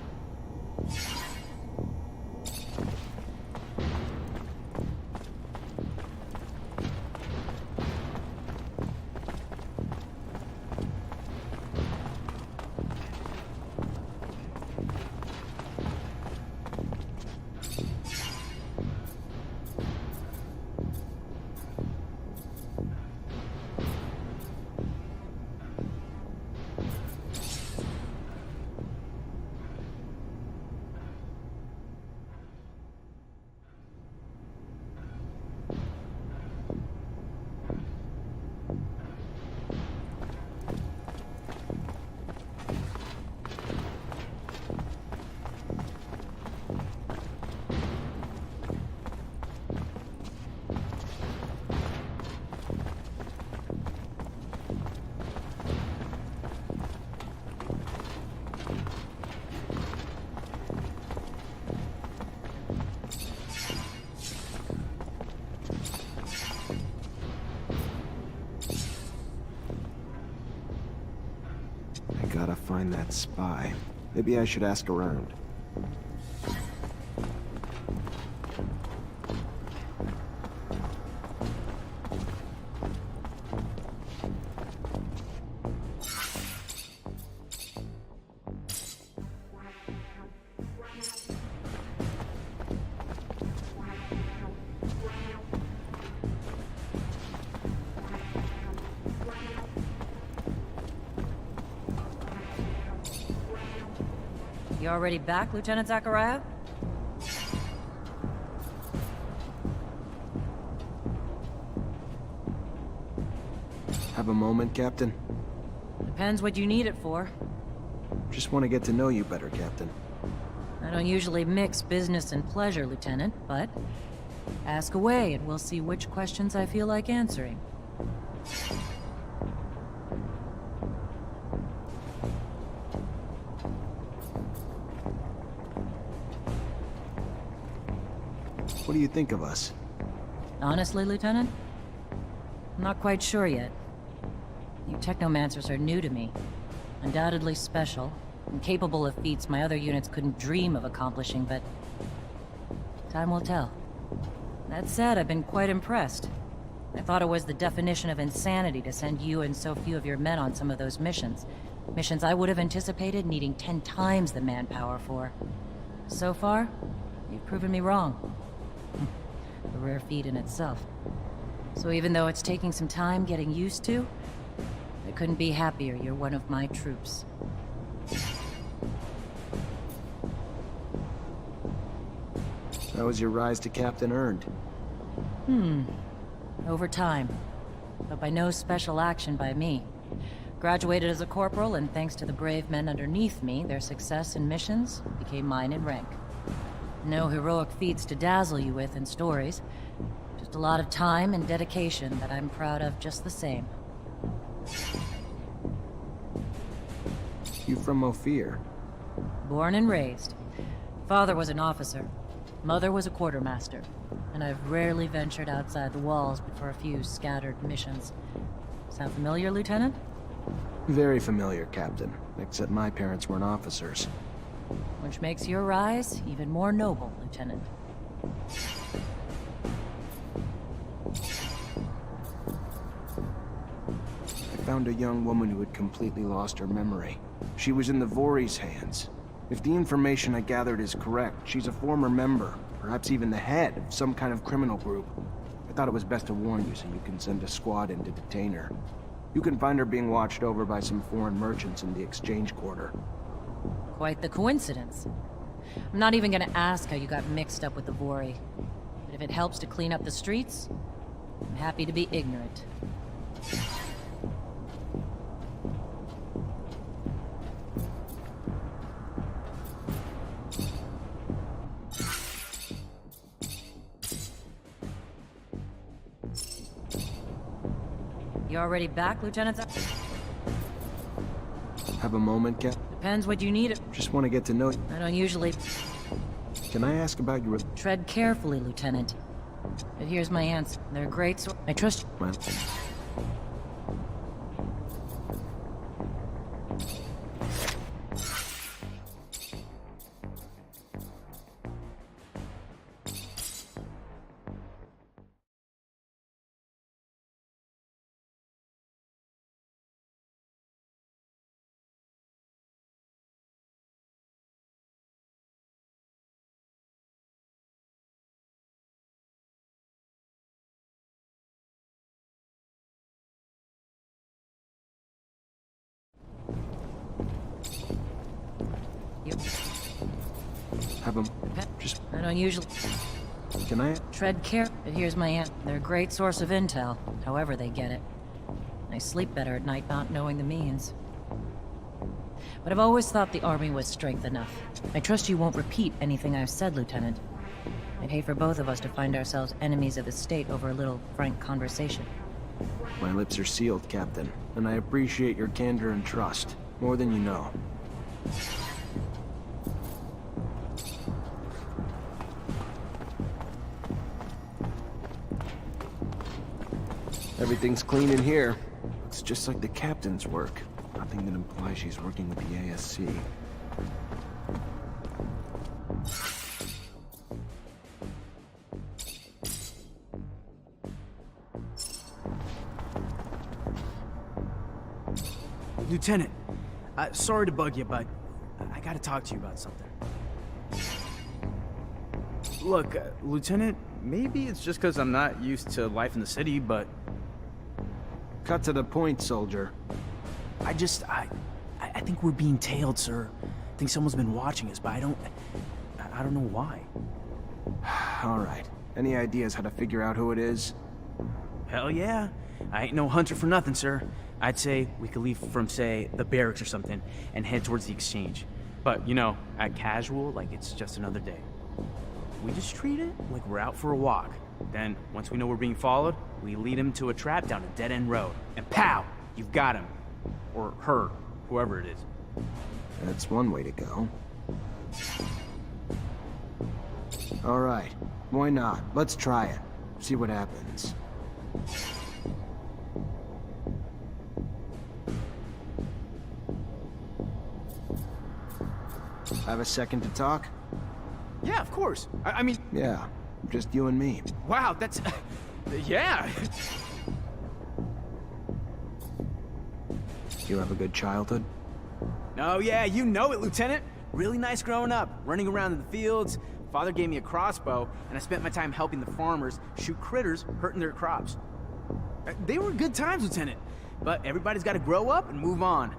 [SPEAKER 1] Gotta find that spy. Maybe I should ask around.
[SPEAKER 19] You already back, Lieutenant Zachariah?
[SPEAKER 1] Have a moment, Captain?
[SPEAKER 19] Depends what you need it for.
[SPEAKER 1] Just want to get to know you better, Captain.
[SPEAKER 19] I don't usually mix business and pleasure, Lieutenant, but ask away and we'll see which questions I feel like answering.
[SPEAKER 1] What do you think of us?
[SPEAKER 19] Honestly, Lieutenant? I'm not quite sure yet. You Technomancers are new to me. Undoubtedly special, and capable of feats my other units couldn't dream of accomplishing, but time will tell. That said, I've been quite impressed. I thought it was the definition of insanity to send you and so few of your men on some of those missions. Missions I would have anticipated needing 10 times the manpower for. So far, you've proven me wrong. A rare feat in itself. So even though it's taking some time getting used to, I couldn't be happier you're one of my troops.
[SPEAKER 1] How was your rise to captain earned?
[SPEAKER 19] Over time. But by no special action by me. Graduated as a corporal, and thanks to the brave men underneath me, their success in missions became mine in rank. No heroic feats to dazzle you with in stories. Just a lot of time and dedication that I'm proud of just the same.
[SPEAKER 1] You from Ophir?
[SPEAKER 19] Born and raised. Father was an officer. Mother was a quartermaster. And I've rarely ventured outside the walls but for a few scattered missions. Sound familiar, Lieutenant?
[SPEAKER 1] Very familiar, Captain. Except my parents weren't officers.
[SPEAKER 19] Which makes your rise even more noble, Lieutenant.
[SPEAKER 1] found a young woman who had completely lost her memory. She was in the Vori's hands. If the information I gathered is correct, she's a former member, perhaps even the head of some kind of criminal group. I thought it was best to warn you so you can send a squad in to detain her. You can find her being watched over by some foreign merchants in the exchange quarter.
[SPEAKER 19] Quite the coincidence. I'm not even gonna ask how you got mixed up with the Vori. But if it helps to clean up the streets, I'm happy to be ignorant. You already back, Lieutenant?
[SPEAKER 1] Have a moment, Cap?
[SPEAKER 19] Depends what you need.
[SPEAKER 1] Just want to get to know you.
[SPEAKER 19] I don't usually...
[SPEAKER 1] Can I ask about your...
[SPEAKER 19] Tread carefully, Lieutenant. But here's my answer. They're great, so I trust you.
[SPEAKER 1] Well... Have them. Just...
[SPEAKER 19] I don't usually...
[SPEAKER 1] Can I...
[SPEAKER 19] Tread care... But here's my answer. They're a great source of intel, however they get it. I sleep better at night not knowing the means. But I've always thought the army was strength enough. I trust you won't repeat anything I've said, Lieutenant. I'd hate for both of us to find ourselves enemies of the state over a little frank conversation.
[SPEAKER 1] My lips are sealed, Captain, and I appreciate your candor and trust, more than you know. Everything's clean in here. It's just like the captain's work. Nothing that implies she's working with the ASC.
[SPEAKER 4] Lieutenant, sorry to bug you, but I gotta talk to you about something. Look, Lieutenant, maybe it's just because I'm not used to life in the city, but...
[SPEAKER 1] Cut to the point, soldier.
[SPEAKER 4] I think we're being tailed, sir. I think someone's been watching us, but I don't know why.
[SPEAKER 1] All right. Any ideas how to figure out who it is?
[SPEAKER 4] Hell yeah. I ain't no hunter for nothing, sir. I'd say we could leave from, say, the barracks or something and head towards the exchange. But, you know, act casual like it's just another day. We just treat it like we're out for a walk. Then, once we know we're being followed, we lead him to a trap down a dead-end road. And pow! You've got him. Or her. Whoever it is.
[SPEAKER 1] That's one way to go. All right. Why not? Let's try it. See what happens. Have a second to talk?
[SPEAKER 4] Yeah, of course. I mean...
[SPEAKER 1] Yeah, just you and me.
[SPEAKER 4] Wow, that's... yeah!
[SPEAKER 1] You have a good childhood?
[SPEAKER 4] Oh yeah, you know it, Lieutenant. Really nice growing up, running around in the fields. Father gave me a crossbow, and I spent my time helping the farmers shoot critters hurting their crops. They were good times, Lieutenant. But everybody's got to grow up and move on.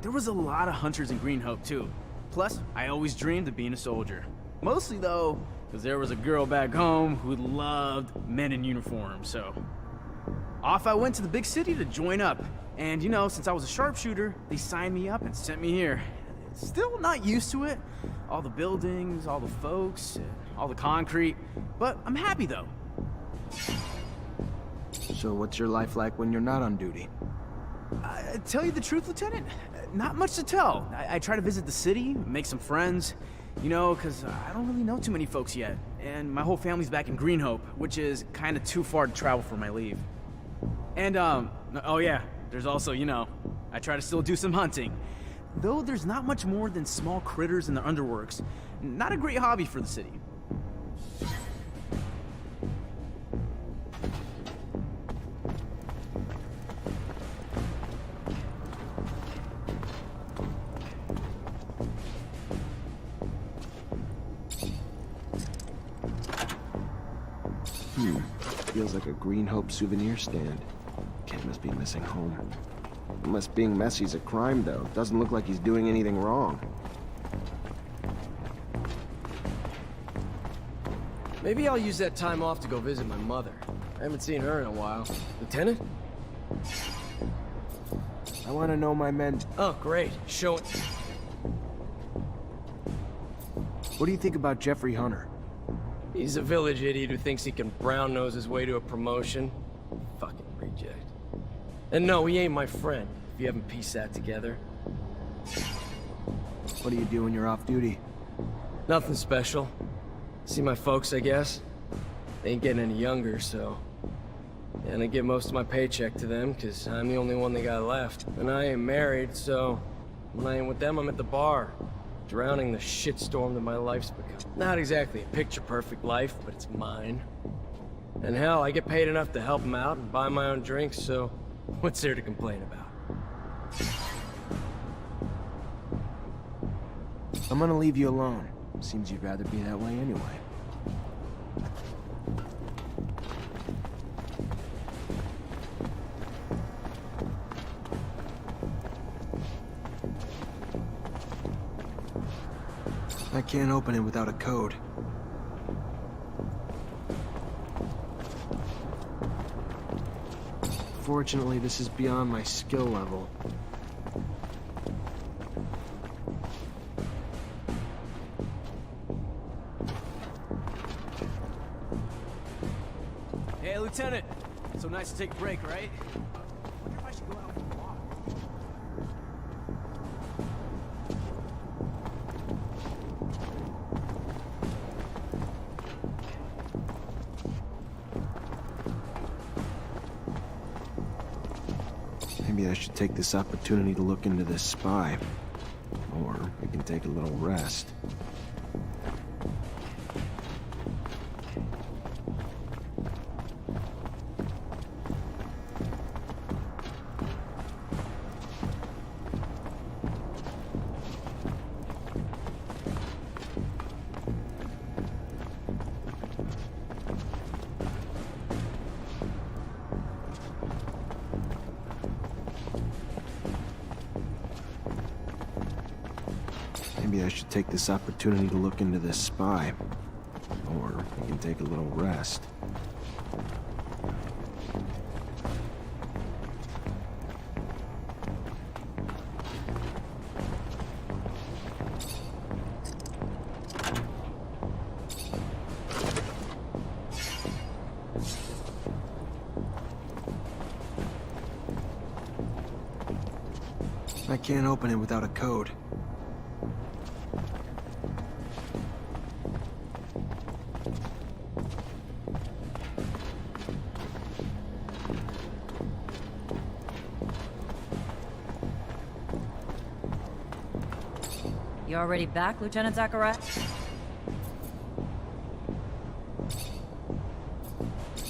[SPEAKER 4] There was a lot of hunters in Green Hope, too. Plus, I always dreamed of being a soldier. Mostly, though, because there was a girl back home who loved men in uniform, so... Off I went to the big city to join up. And, you know, since I was a sharpshooter, they signed me up and sent me here. Still not used to it. All the buildings, all the folks, all the concrete. But I'm happy, though.
[SPEAKER 1] So what's your life like when you're not on duty?
[SPEAKER 4] Tell you the truth, Lieutenant, not much to tell. I try to visit the city, make some friends, you know, because I don't really know too many folks yet. And my whole family's back in Green Hope, which is kind of too far to travel for my leave. And, oh yeah, there's also, you know, I try to still do some hunting. Though there's not much more than small critters in the underworks. Not a great hobby for the city.
[SPEAKER 1] feels like a Green Hope souvenir stand. Kid must be missing home. Unless being messy's a crime, though. Doesn't look like he's doing anything wrong.
[SPEAKER 10] Maybe I'll use that time off to go visit my mother. I haven't seen her in a while. Lieutenant?
[SPEAKER 1] I want to know my men.
[SPEAKER 10] Oh, great. Show it.
[SPEAKER 1] What do you think about Jeffrey Hunter?
[SPEAKER 10] He's a village idiot who thinks he can brown nose his way to a promotion. Fucking reject. And no, he ain't my friend, if you haven't pieced that together.
[SPEAKER 1] What do you do when you're off duty?
[SPEAKER 10] Nothing special. See my folks, I guess. They ain't getting any younger, so... And I give most of my paycheck to them, because I'm the only one they got left. And I ain't married, so... When I ain't with them, I'm at the bar. Drowning the shitstorm that my life's become. Not exactly a picture-perfect life, but it's mine. And hell, I get paid enough to help them out and buy my own drinks, so... What's there to complain about?
[SPEAKER 1] I'm gonna leave you alone. Seems you'd rather be that way anyway. I can't open it without a code. Fortunately, this is beyond my skill level.
[SPEAKER 4] Hey, Lieutenant. So nice to take a break, right? Wonder if I should go out for a walk.
[SPEAKER 1] Maybe I should take this opportunity to look into this spy. Or we can take a little rest. Maybe I should take this opportunity to look into this spy. Or we can take a little rest. I can't open it without a code.
[SPEAKER 19] You already back, Lieutenant Zachariah?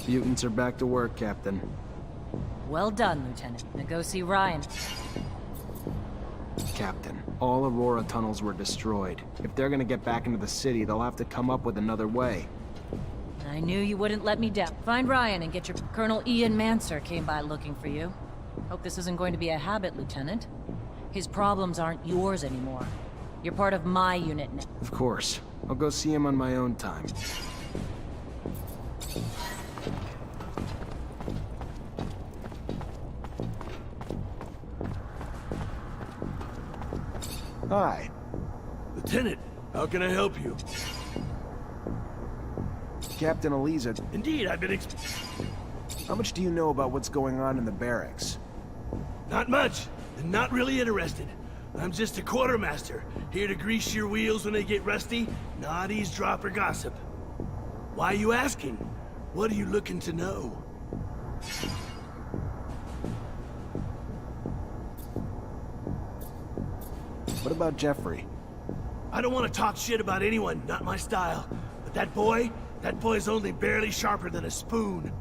[SPEAKER 1] Mutants are back to work, Captain.
[SPEAKER 19] Well done, Lieutenant. Now go see Ryan.
[SPEAKER 1] Captain, all Aurora tunnels were destroyed. If they're gonna get back into the city, they'll have to come up with another way.
[SPEAKER 19] I knew you wouldn't let me down. Find Ryan and get your... Colonel Ian Mancer came by looking for you. Hope this isn't going to be a habit, Lieutenant. His problems aren't yours anymore. You're part of my unit now.
[SPEAKER 1] Of course. I'll go see him on my own time. Hi.
[SPEAKER 14] Lieutenant, how can I help you?
[SPEAKER 1] Captain Eliza.
[SPEAKER 14] Indeed, I've been
[SPEAKER 1] How much do you know about what's going on in the barracks?
[SPEAKER 14] Not much, and not really interested. I'm just a quartermaster, here to grease your wheels when they get rusty, not eavesdrop or gossip. Why are you asking? What are you looking to know?
[SPEAKER 1] What about Jeffrey?
[SPEAKER 14] I don't want to talk shit about anyone, not my style. But that boy's only barely sharper than a spoon.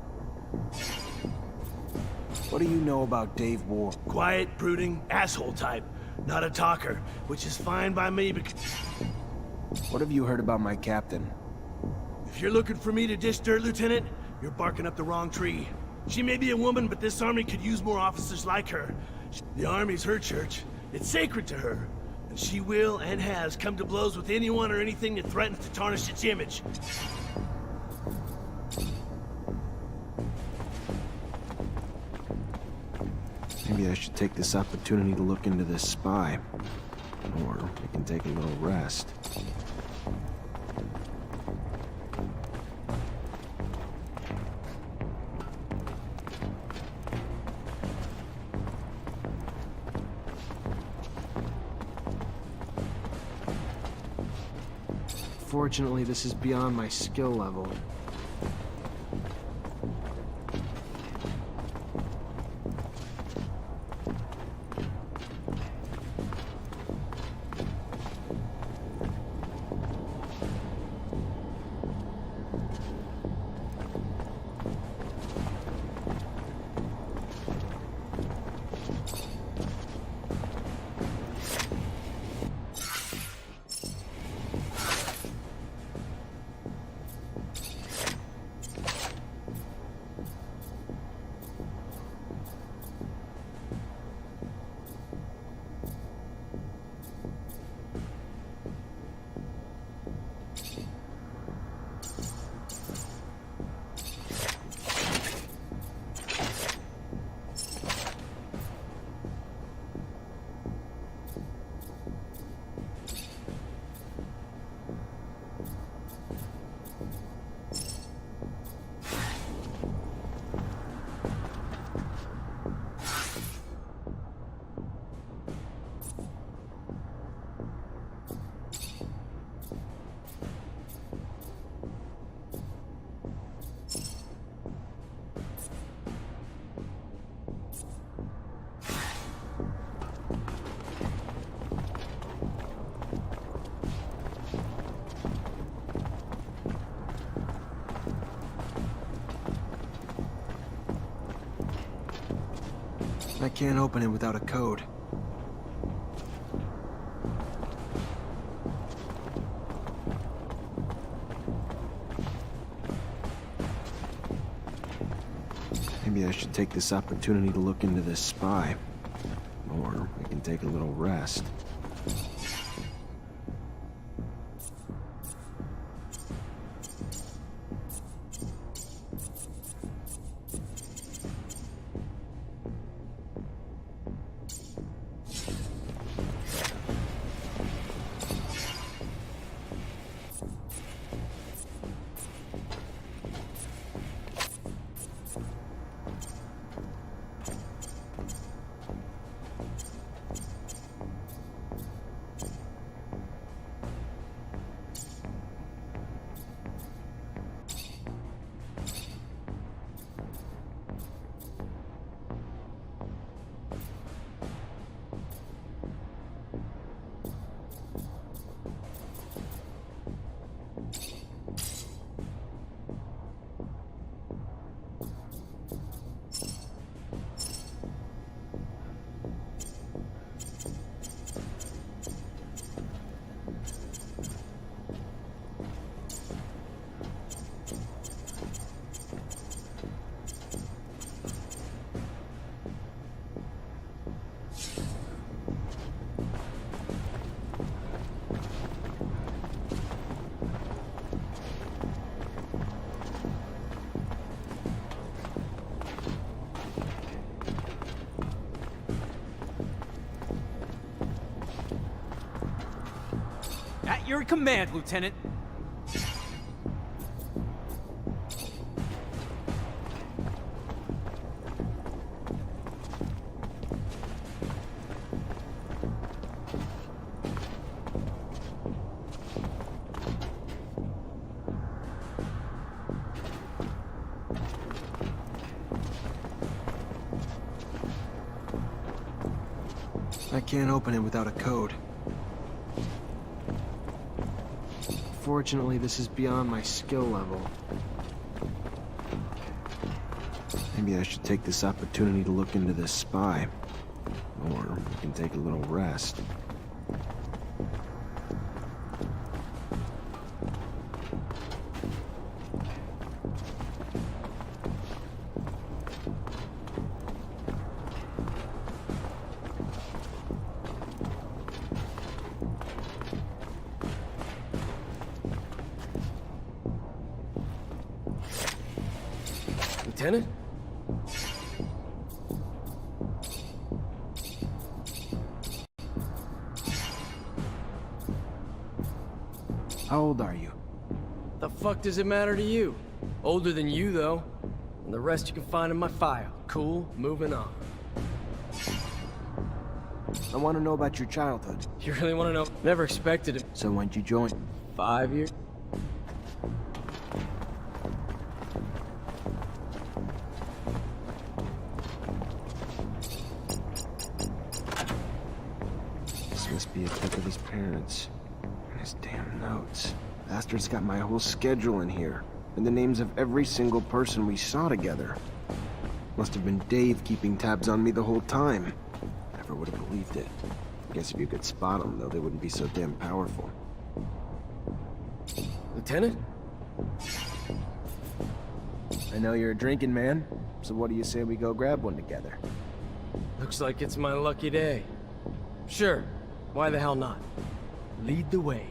[SPEAKER 1] What do you know about Dave War?
[SPEAKER 14] Quiet, brooding, asshole type. Not a talker, which is fine by me because...
[SPEAKER 1] What have you heard about my captain?
[SPEAKER 14] If you're looking for me to dish dirt, Lieutenant, You're barking up the wrong tree. She may be a woman, but this army could use more officers like her. The army's her church. It's sacred to her. And she will and has come to blows with anyone or anything that threatens to tarnish its image.
[SPEAKER 1] Maybe I should take this opportunity to look into this spy. Or we can take a little rest. Fortunately, this is beyond my skill level. I can't open it without a code. Maybe I should take this opportunity to look into this spy. Or we can take a little rest.
[SPEAKER 4] At your command, Lieutenant.
[SPEAKER 1] I can't open it without a code. Fortunately, this is beyond my skill level. Maybe I should take this opportunity to look into this spy. Or we can take a little rest.
[SPEAKER 10] Lieutenant?
[SPEAKER 1] How old are you?
[SPEAKER 10] The fuck does it matter to you? Older than you, though. And the rest you can find in my file. Cool, moving on.
[SPEAKER 1] I want to know about your childhood.
[SPEAKER 10] You really want to know? Never expected it.
[SPEAKER 1] So when'd you join?
[SPEAKER 10] 5 years?
[SPEAKER 1] This must be a clip of his parents. His damn notes. Bastard's got my whole schedule in here. And the names of every single person we saw together. Must have been Dave keeping tabs on me the whole time. Never would have believed it. Guess if you could spot them, though, they wouldn't be so damn powerful.
[SPEAKER 10] Lieutenant?
[SPEAKER 1] I know you're a drinking man, so what do you say we go grab one together?
[SPEAKER 10] Looks like it's my lucky day. Sure, why the hell not? Lead the way.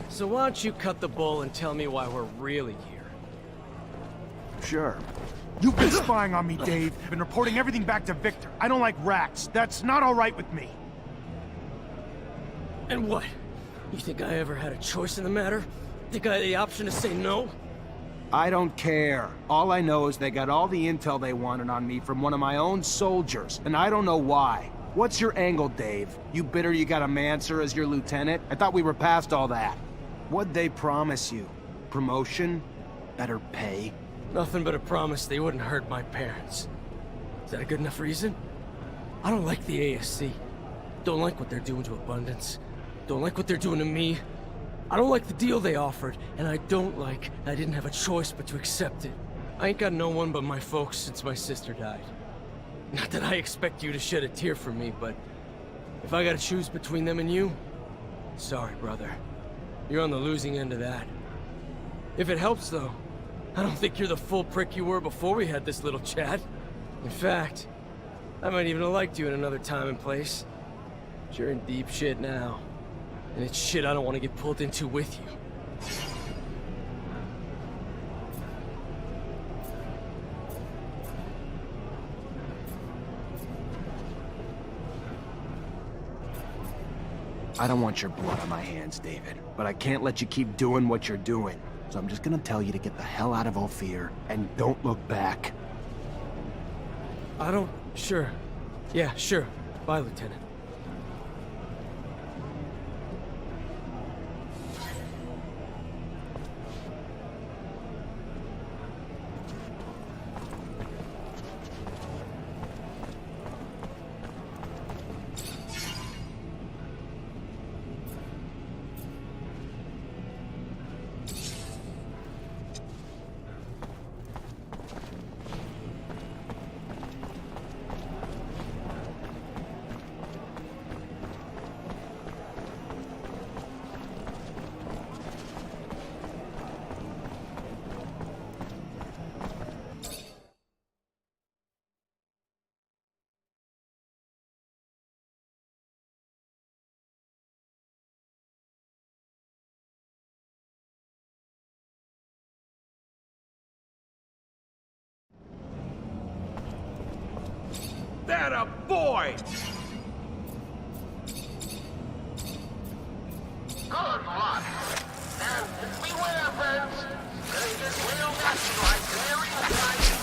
[SPEAKER 10] So why don't you cut the bull and tell me why we're really here?
[SPEAKER 1] Sure.
[SPEAKER 20] You've been spying on me, Dave. Been reporting everything back to Victor. I don't like rats. That's not all right with me.
[SPEAKER 10] And what? You think I ever had a choice in the matter? Think I had the option to say no?
[SPEAKER 1] I don't care. All I know is they got all the intel they wanted on me from one of my own soldiers, and I don't know why. What's your angle, Dave? You bitter you got a Mancer as your lieutenant? I thought we were past all that. What'd they promise you? Promotion? Better pay?
[SPEAKER 10] Nothing but a promise they wouldn't hurt my parents. Is that a good enough reason? I don't like the ASC. Don't like what they're doing to Abundance. Don't like what they're doing to me. I don't like the deal they offered, and I don't like I didn't have a choice but to accept it. I ain't got no one but my folks since my sister died. Not that I expect you to shed a tear for me, but if I gotta choose between them and you, sorry, brother. You're on the losing end of that. If it helps, though, I don't think you're the full prick you were before we had this little chat. In fact, I might even have liked you in another time and place. But you're in deep shit now. And it's shit I don't want to get pulled into with you.
[SPEAKER 1] I don't want your blood on my hands, David, but I can't let you keep doing what you're doing. So I'm just gonna tell you to get the hell out of Ophir, and don't look back.
[SPEAKER 10] I don't... Sure. Yeah, sure. Bye, Lieutenant.
[SPEAKER 2] That a boy!
[SPEAKER 21] Good luck. And beware, friends. They get real nasty like very nice.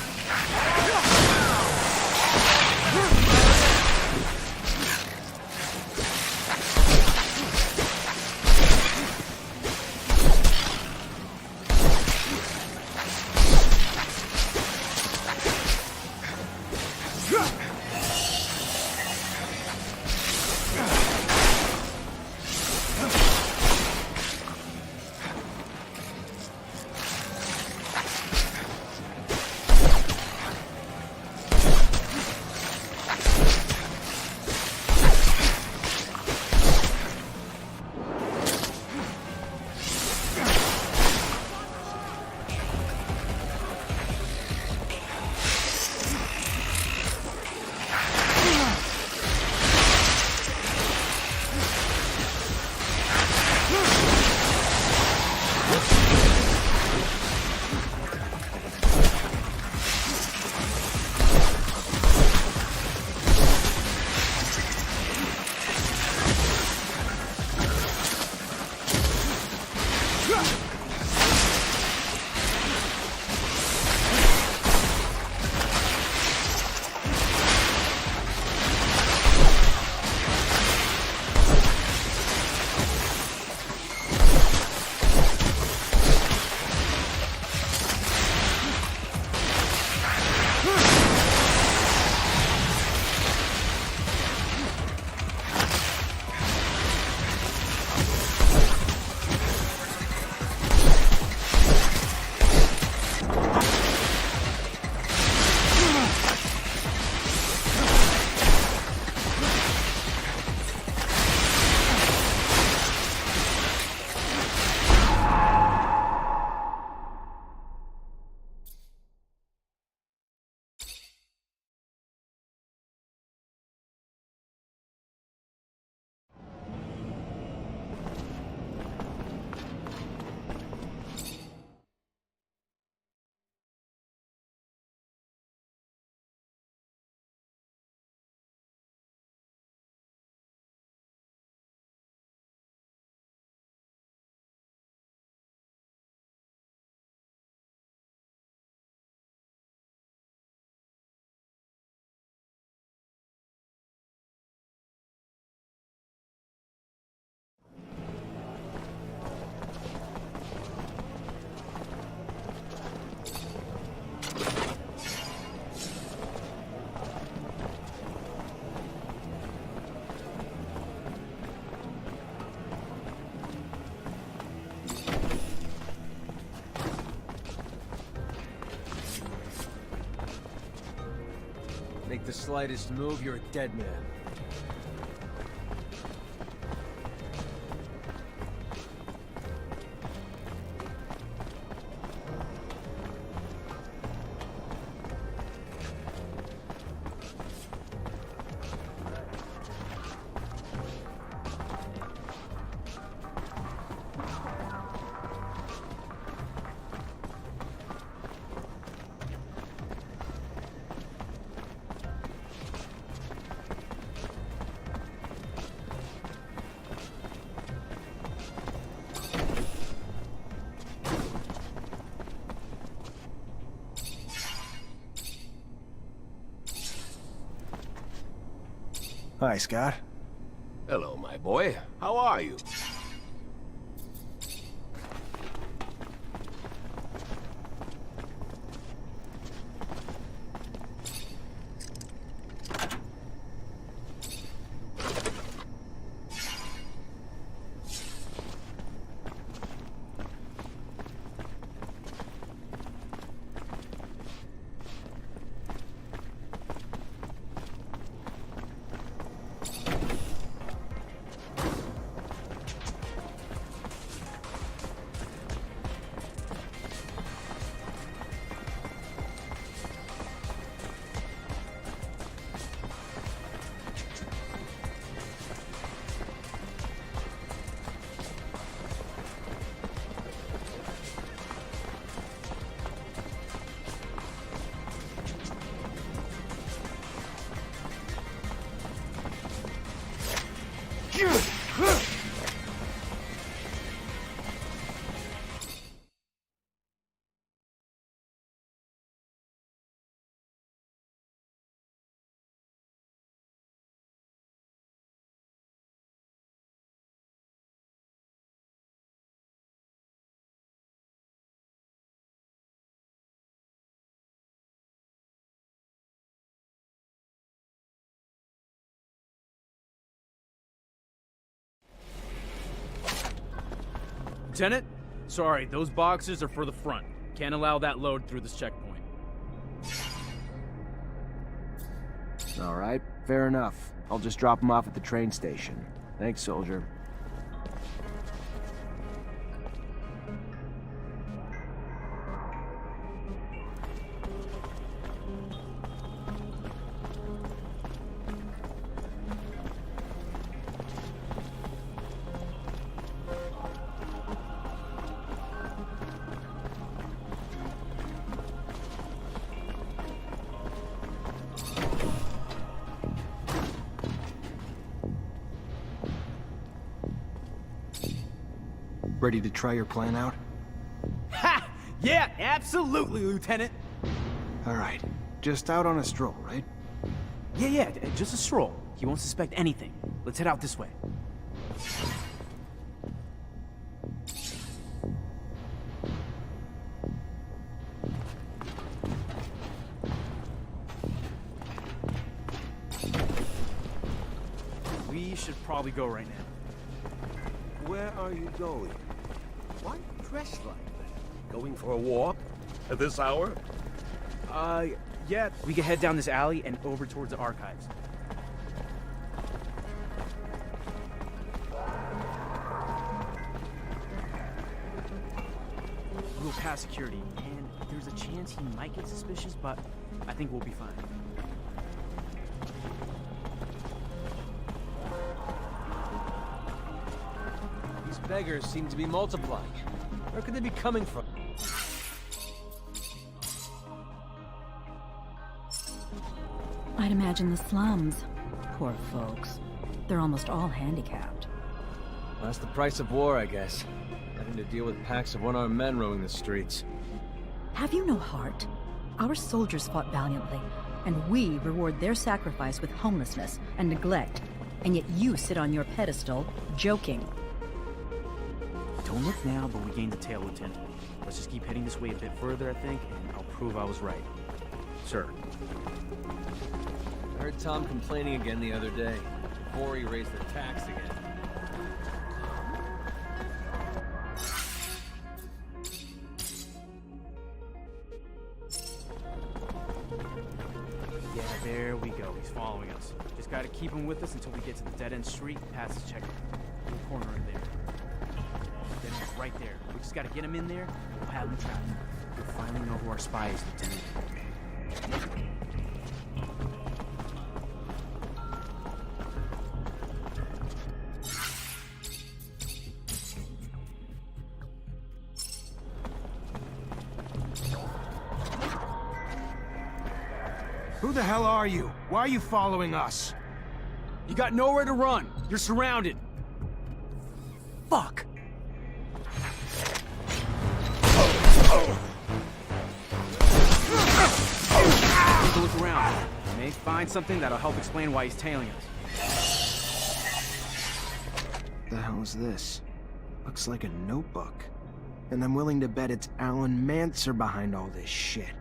[SPEAKER 13] slightest move, you're a dead man.
[SPEAKER 1] Hi, Scott.
[SPEAKER 2] Hello, my boy. How are you?
[SPEAKER 4] Lieutenant? Sorry, those boxes are for the front. Can't allow that load through this checkpoint.
[SPEAKER 1] All right, fair enough. I'll just drop him off at the train station. Thanks, soldier. Ready to try your plan out?
[SPEAKER 4] Ha! Yeah, absolutely, Lieutenant!
[SPEAKER 1] All right. Just out on a stroll, right?
[SPEAKER 4] Yeah, just a stroll. He won't suspect anything. Let's head out this way. We should probably go right now.
[SPEAKER 2] Where are you going? Why dressed like that? Going for a walk? At this hour?
[SPEAKER 4] Yeah, we can head down this alley and over towards the archives. We'll pass security, and there's a chance he might get suspicious, but I think we'll be fine.
[SPEAKER 13] These beggars seem to be multiplying. Where could they be coming from?
[SPEAKER 6] I'd imagine the slums. Poor folks. They're almost all handicapped.
[SPEAKER 13] Well, that's the price of war, I guess. Having to deal with packs of one-armed men roaming the streets.
[SPEAKER 6] Have you no heart? Our soldiers fought valiantly, and we reward their sacrifice with homelessness and neglect. And yet you sit on your pedestal, joking.
[SPEAKER 4] Don't look now, but we gained the tail, Lieutenant. Let's just keep heading this way a bit further, I think, and I'll prove I was right. Sir.
[SPEAKER 13] I heard Tom complaining again the other day. Before he raised the tax again.
[SPEAKER 4] Yeah, there we go. know he's following us. Just gotta keep him with us until we get to the dead-end street past the checkpoint. We'll corner him there. Dead end's right there. We just gotta get him in there, and we'll have him trapped. We'll finally know who our spy is, Lieutenant.
[SPEAKER 20] Who the hell are you? Why are you following us?
[SPEAKER 4] You got nowhere to run. You're surrounded. Fuck. Take a look around. You may find something that'll help explain why he's tailing us.
[SPEAKER 1] The hell is this? Looks like a notebook. And I'm willing to bet it's Technomancer behind all this shit.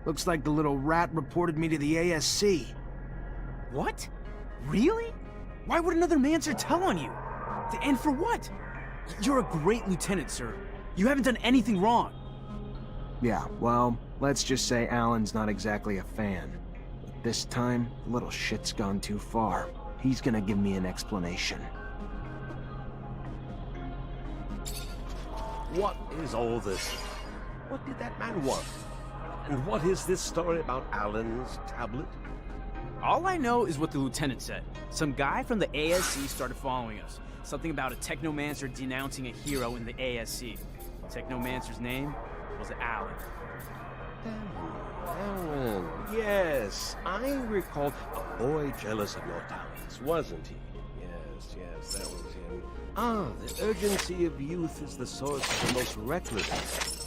[SPEAKER 1] Looks like the little rat reported me to the ASC.
[SPEAKER 4] What? Really? Why would another Mancer tell on you? And for what? You're a great lieutenant, sir. You haven't done anything wrong.
[SPEAKER 1] Yeah, well, let's just say Alan's not exactly a fan. But this time, the little shit's gone too far. He's gonna give me an explanation.
[SPEAKER 2] What is all this? What did that man want? And what is this story about Alan's tablet?
[SPEAKER 4] All I know is what the lieutenant said. Some guy from the ASC started following us. Something about a Technomancer denouncing a hero in the ASC. Technomancer's name was Alan.
[SPEAKER 2] Alan, yes. I recall a boy jealous of your talents, wasn't he? Yes, that was him. Ah, the urgency of youth is the source of the most reckless.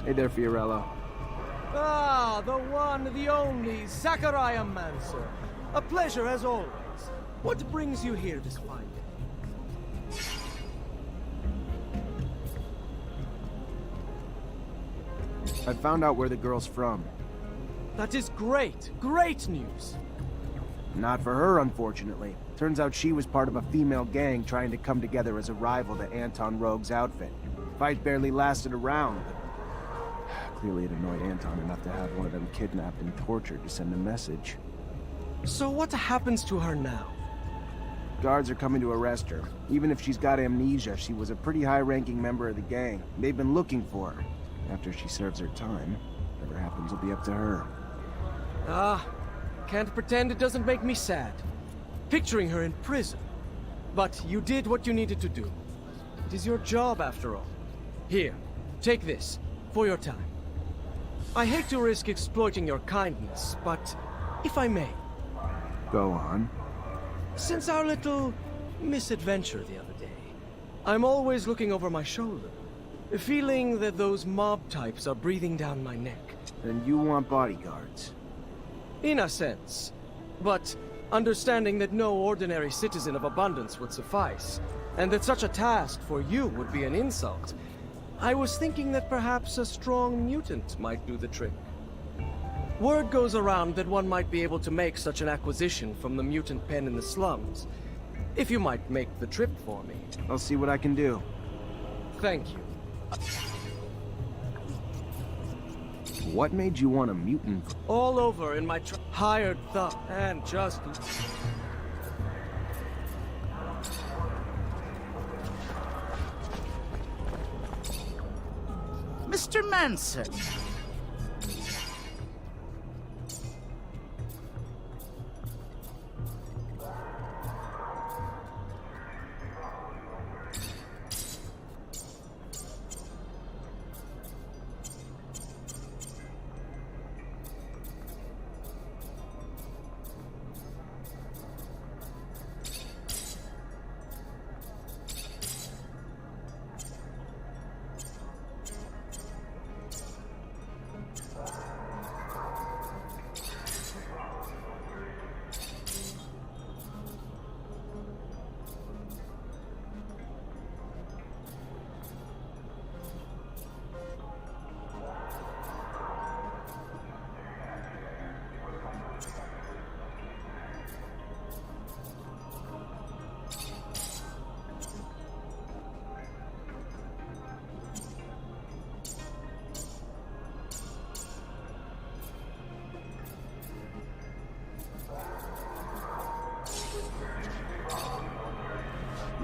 [SPEAKER 1] Hey there, Fiorello.
[SPEAKER 5] Ah, the one, the only, Zachariah Mancer. A pleasure as always. What brings you here this fine day?
[SPEAKER 1] I found out where the girl's from.
[SPEAKER 5] That is great, great news.
[SPEAKER 1] Not for her, unfortunately. Turns out she was part of a female gang trying to come together as a rival to Anton Rogue's outfit. Fight barely lasted a round, but clearly it annoyed Anton enough to have one of them kidnapped and tortured to send a message.
[SPEAKER 5] So what happens to her now?
[SPEAKER 1] Guards are coming to arrest her. Even if she's got amnesia, she was a pretty high-ranking member of the gang. They've been looking for her. After she serves her time, whatever happens will be up to her.
[SPEAKER 5] Ah, can't pretend it doesn't make me sad. Picturing her in prison. But you did what you needed to do. It is your job, after all. Here, take this, for your time. I hate to risk exploiting your kindness, but if I may.
[SPEAKER 1] Go on.
[SPEAKER 5] Since our little misadventure the other day, I'm always looking over my shoulder, feeling that those mob types are breathing down my neck.
[SPEAKER 1] And you want bodyguards?
[SPEAKER 5] In a sense. But understanding that no ordinary citizen of Abundance would suffice, and that such a task for you would be an insult, I was thinking that perhaps a strong mutant might do the trick. Word goes around that one might be able to make such an acquisition from the mutant pen in the slums. If you might make the trip for me.
[SPEAKER 1] I'll see what I can do.
[SPEAKER 5] Thank you.
[SPEAKER 1] What made you want a mutant?
[SPEAKER 5] All over in my hired thug and just...
[SPEAKER 17] Mr. Manson.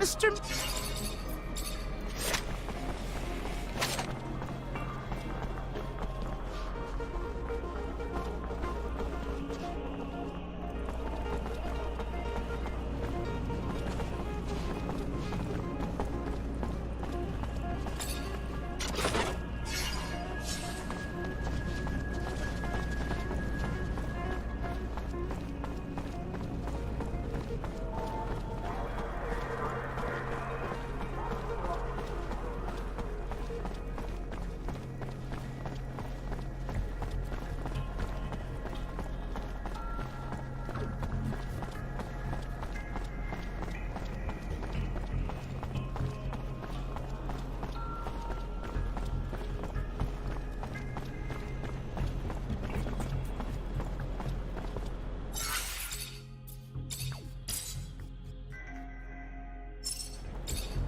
[SPEAKER 17] Mr.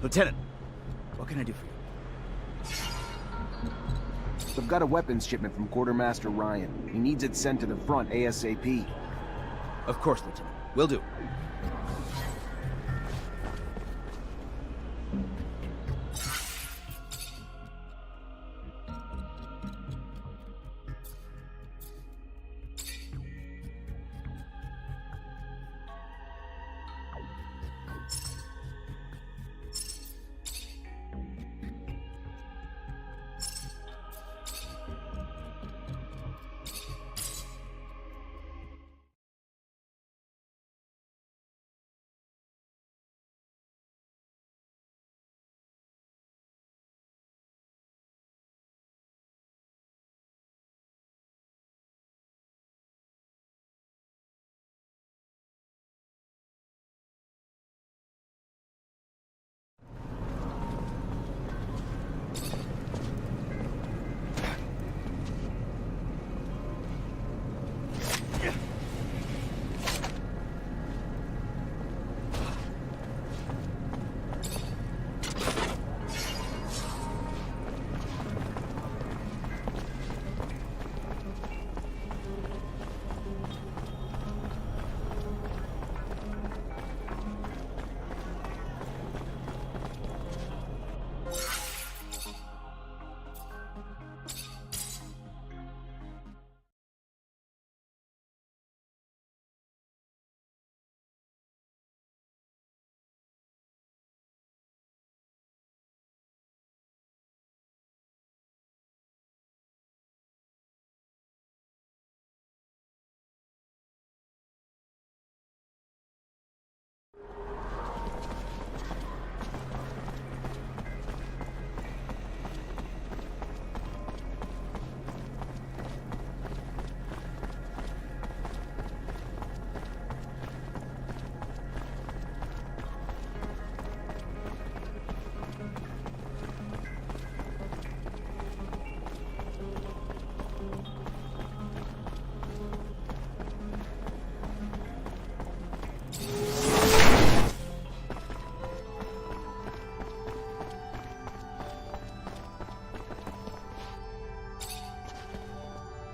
[SPEAKER 17] Lieutenant, what can I do for you?
[SPEAKER 1] We've got a weapons shipment from Quartermaster Ryan. He needs it sent to the front ASAP.
[SPEAKER 17] Of course, Lieutenant. Will do.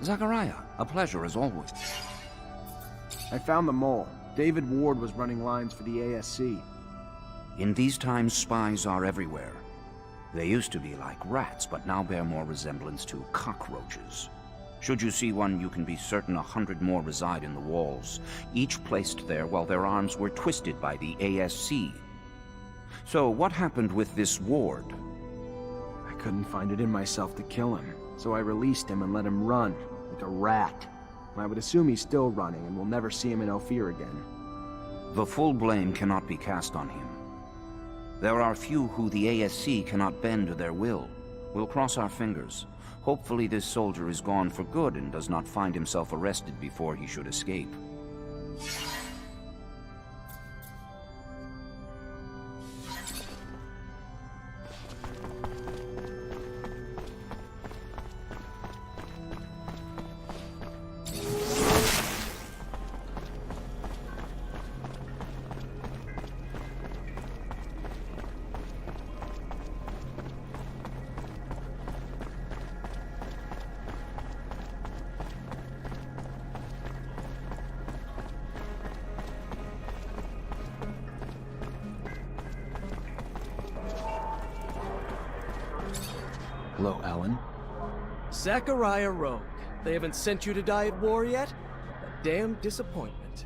[SPEAKER 18] Zachariah, a pleasure as always.
[SPEAKER 1] I found the mole. David Ward was running lines for the ASC.
[SPEAKER 18] In these times, spies are everywhere. They used to be like rats, but now bear more resemblance to cockroaches. Should you see one, you can be certain 100 more reside in the walls, each placed there while their arms were twisted by the ASC. So what happened with this Ward?
[SPEAKER 1] I couldn't find it in myself to kill him, so I released him and let him run, like a rat. I would assume he's still running, and we'll never see him in Ophir again.
[SPEAKER 18] The full blame cannot be cast on him. There are few who the ASC cannot bend to their will. We'll cross our fingers. Hopefully this soldier is gone for good and does not find himself arrested before he should escape.
[SPEAKER 1] Hello, Alan.
[SPEAKER 5] Zachariah Rogue. They haven't sent you to die at war yet? A damn disappointment.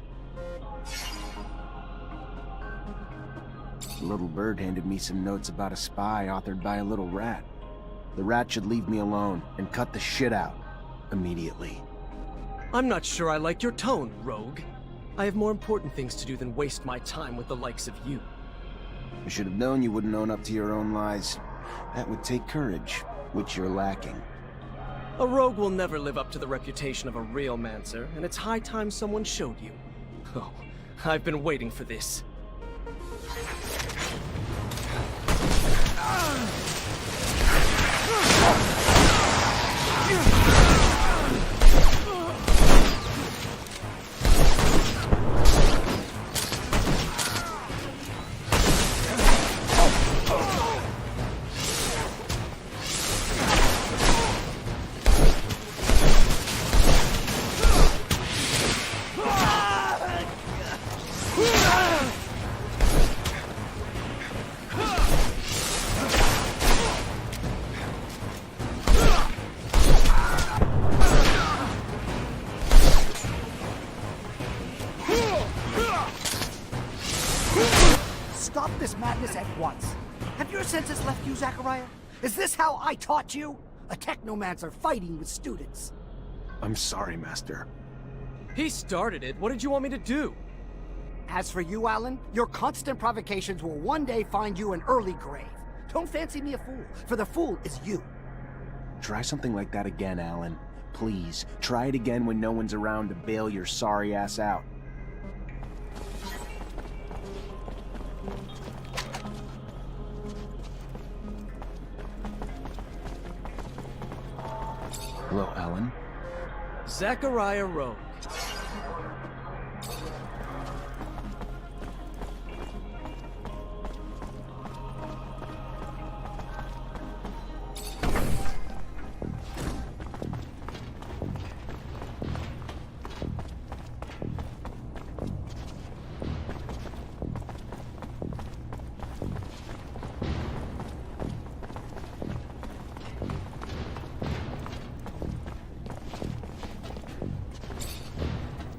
[SPEAKER 1] The little bird handed me some notes about a spy authored by a little rat. The rat should leave me alone and cut the shit out. Immediately.
[SPEAKER 5] I'm not sure I like your tone, Rogue. I have more important things to do than waste my time with the likes of you.
[SPEAKER 1] I should have known you wouldn't own up to your own lies. That would take courage, which you're lacking.
[SPEAKER 5] A rogue will never live up to the reputation of a real mancer, and it's high time someone showed you. Oh, I've been waiting for this.
[SPEAKER 9] Stop this madness at once. Have your senses left you, Zachariah? Is this how I taught you? A Technomancer fighting with students.
[SPEAKER 1] I'm sorry, Master.
[SPEAKER 5] He started it. What did you want me to do?
[SPEAKER 9] As for you, Alan, your constant provocations will one day find you an early grave. Don't fancy me a fool, for the fool is you.
[SPEAKER 1] Try something like that again, Alan. Please, try it again when no one's around to bail your sorry ass out. Hello, Alan.
[SPEAKER 5] Zachariah Rogue.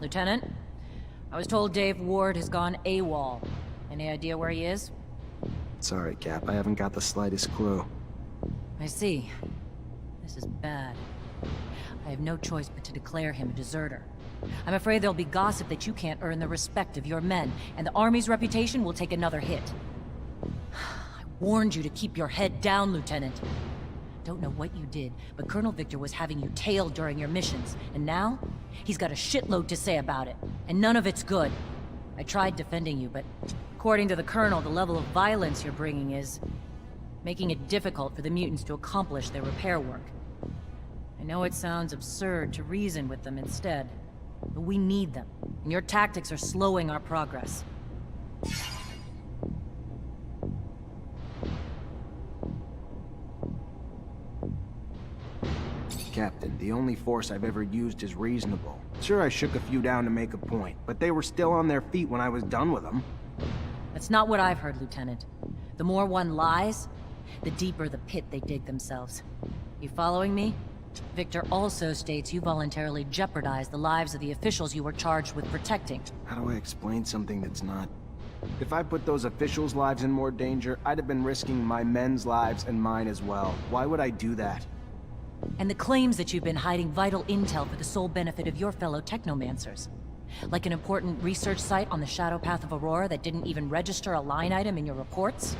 [SPEAKER 19] Lieutenant, I was told Dave Ward has gone AWOL. Any idea where he is?
[SPEAKER 1] Sorry, Cap. I haven't got the slightest clue.
[SPEAKER 19] I see. This is bad. I have no choice but to declare him a deserter. I'm afraid there'll be gossip that you can't earn the respect of your men, and the Army's reputation will take another hit. I warned you to keep your head down, Lieutenant. Don't know what you did, but Colonel Victor was having you tailed during your missions, and now he's got a shitload to say about it, and none of it's good. I tried defending you, but according to the Colonel, the level of violence you're bringing is making it difficult for the mutants to accomplish their repair work. I know it sounds absurd to reason with them instead, but we need them, and your tactics are slowing our progress.
[SPEAKER 1] Captain, the only force I've ever used is reasonable. Sure, I shook a few down to make a point, but they were still on their feet when I was done with them.
[SPEAKER 19] That's not what I've heard, Lieutenant. The more one lies, the deeper the pit they dig themselves. You following me? Victor also states you voluntarily jeopardized the lives of the officials you were charged with protecting.
[SPEAKER 1] How do I explain something that's not... If I put those officials' lives in more danger, I'd have been risking my men's lives and mine as well. Why would I do that?
[SPEAKER 19] And the claims that you've been hiding vital intel for the sole benefit of your fellow Technomancers. Like an important research site on the shadow path of Aurora that didn't even register a line item in your reports?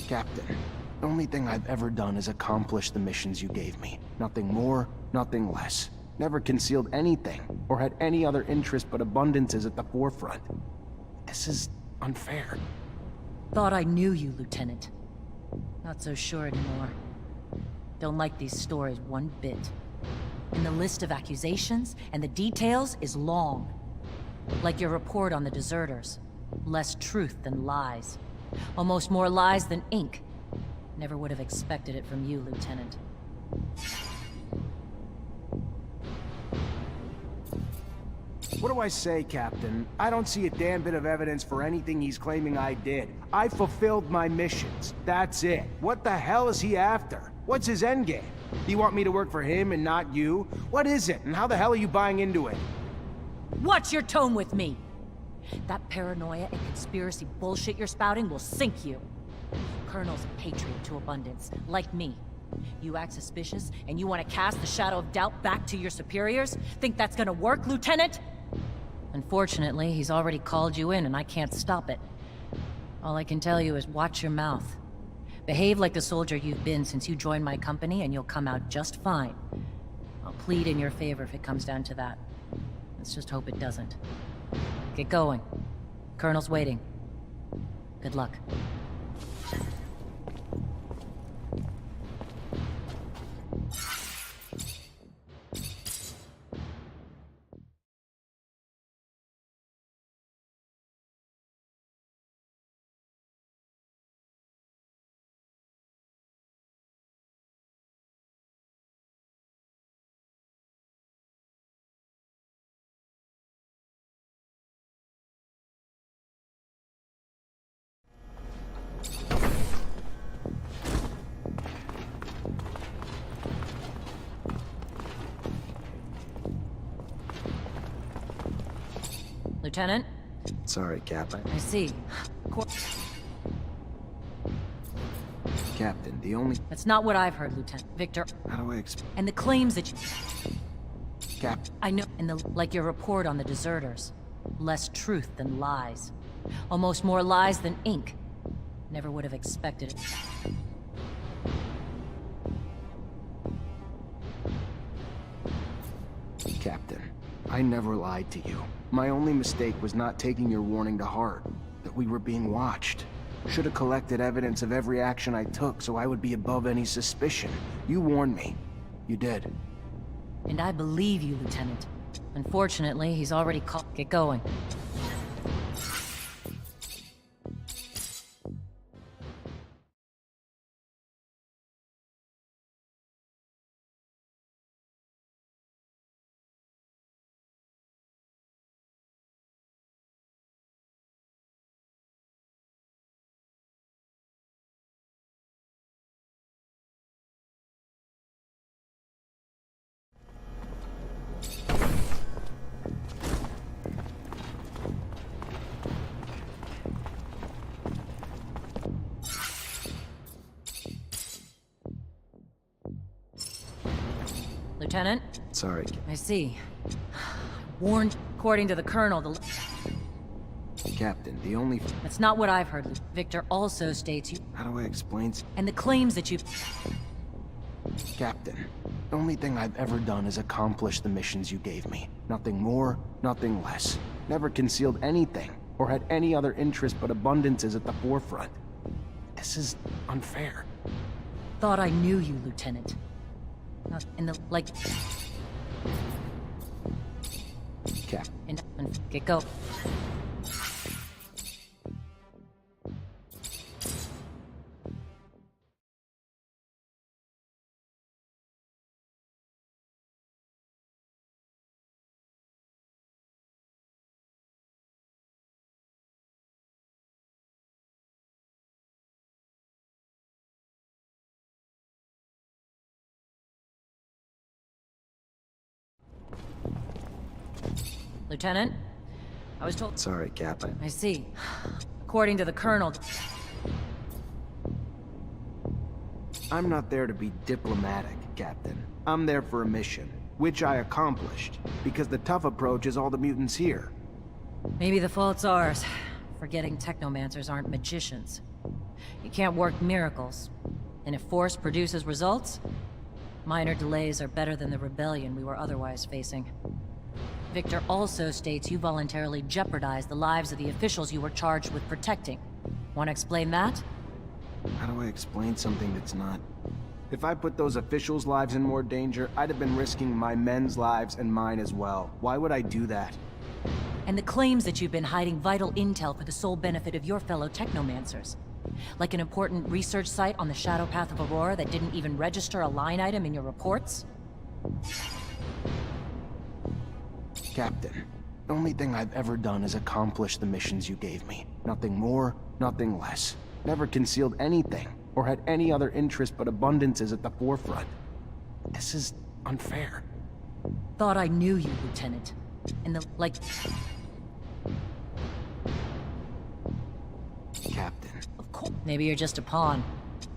[SPEAKER 1] Captain, the only thing I've ever done is accomplish the missions you gave me. Nothing more, nothing less. Never concealed anything, or had any other interest but abundances at the forefront. This is unfair.
[SPEAKER 19] Thought I knew you, Lieutenant. Not so sure anymore. Don't like these stories one bit. And the list of accusations and the details is long. Like your report on the deserters. Less truth than lies. Almost more lies than ink. Never would have expected it from you, Lieutenant.
[SPEAKER 1] What do I say, Captain? I don't see a damn bit of evidence for anything he's claiming I did. I fulfilled my missions. That's it. What the hell is he after? What's his endgame? Do you want me to work for him and not you? What is it, and how the hell are you buying into it?
[SPEAKER 19] Watch your tone with me! That paranoia and conspiracy bullshit you're spouting will sink you. Colonel's a patriot to abundance, like me. You act suspicious, and you want to cast the shadow of doubt back to your superiors? Think that's gonna work, Lieutenant? Unfortunately, he's already called you in, and I can't stop it. All I can tell you is watch your mouth. Behave like the soldier you've been since you joined my company, and you'll come out just fine. I'll plead in your favor if it comes down to that. Let's just hope it doesn't. Get going. Colonel's waiting. Good luck. Lieutenant?
[SPEAKER 1] Sorry, Captain.
[SPEAKER 19] I see.
[SPEAKER 1] Captain, the only...
[SPEAKER 19] That's not what I've heard, Lieutenant. Victor...
[SPEAKER 1] How do I explain...
[SPEAKER 19] And the claims that you...
[SPEAKER 1] Captain...
[SPEAKER 19] I know, like your report on the deserters. Less truth than lies. Almost more lies than ink. Never would have expected it.
[SPEAKER 1] Captain, I never lied to you. My only mistake was not taking your warning to heart, that we were being watched. Should have collected evidence of every action I took so I would be above any suspicion. You warned me. You did.
[SPEAKER 19] And I believe you, Lieutenant. Unfortunately, he's already called. Get going. Lieutenant?
[SPEAKER 1] Sorry.
[SPEAKER 19] I see. Warned, according to the Colonel, the...
[SPEAKER 1] Captain, the only...
[SPEAKER 19] That's not what I've heard. Victor also states you...
[SPEAKER 1] How do I explain...
[SPEAKER 19] And the claims that you...
[SPEAKER 1] Captain, the only thing I've ever done is accomplish the missions you gave me. Nothing more, nothing less. Never concealed anything, or had any other interest but abundances at the forefront. This is unfair.
[SPEAKER 19] Thought I knew you, Lieutenant. Not in the... like...
[SPEAKER 1] Cap.
[SPEAKER 19] And get go. Lieutenant? I was told...
[SPEAKER 1] Sorry, Captain.
[SPEAKER 19] I see. According to the Colonel...
[SPEAKER 1] I'm not there to be diplomatic, Captain. I'm there for a mission, which I accomplished, because the tough approach is all the mutants here.
[SPEAKER 19] Maybe the fault's ours. Forgetting Technomancers aren't magicians. You can't work miracles. And if force produces results, minor delays are better than the rebellion we were otherwise facing. Victor also states you voluntarily jeopardized the lives of the officials you were charged with protecting. Want to explain that?
[SPEAKER 1] How do I explain something that's not? If I put those officials' lives in more danger, I'd have been risking my men's lives and mine as well. Why would I do that?
[SPEAKER 19] And the claims that you've been hiding vital intel for the sole benefit of your fellow Technomancers. Like an important research site on the shadow path of Aurora that didn't even register a line item in your reports?
[SPEAKER 1] Captain, the only thing I've ever done is accomplish the missions you gave me. Nothing more, nothing less. Never concealed anything, or had any other interest but abundances at the forefront. This is unfair.
[SPEAKER 19] Thought I knew you, Lieutenant. And the, like...
[SPEAKER 1] Captain.
[SPEAKER 19] Of course. Maybe you're just a pawn.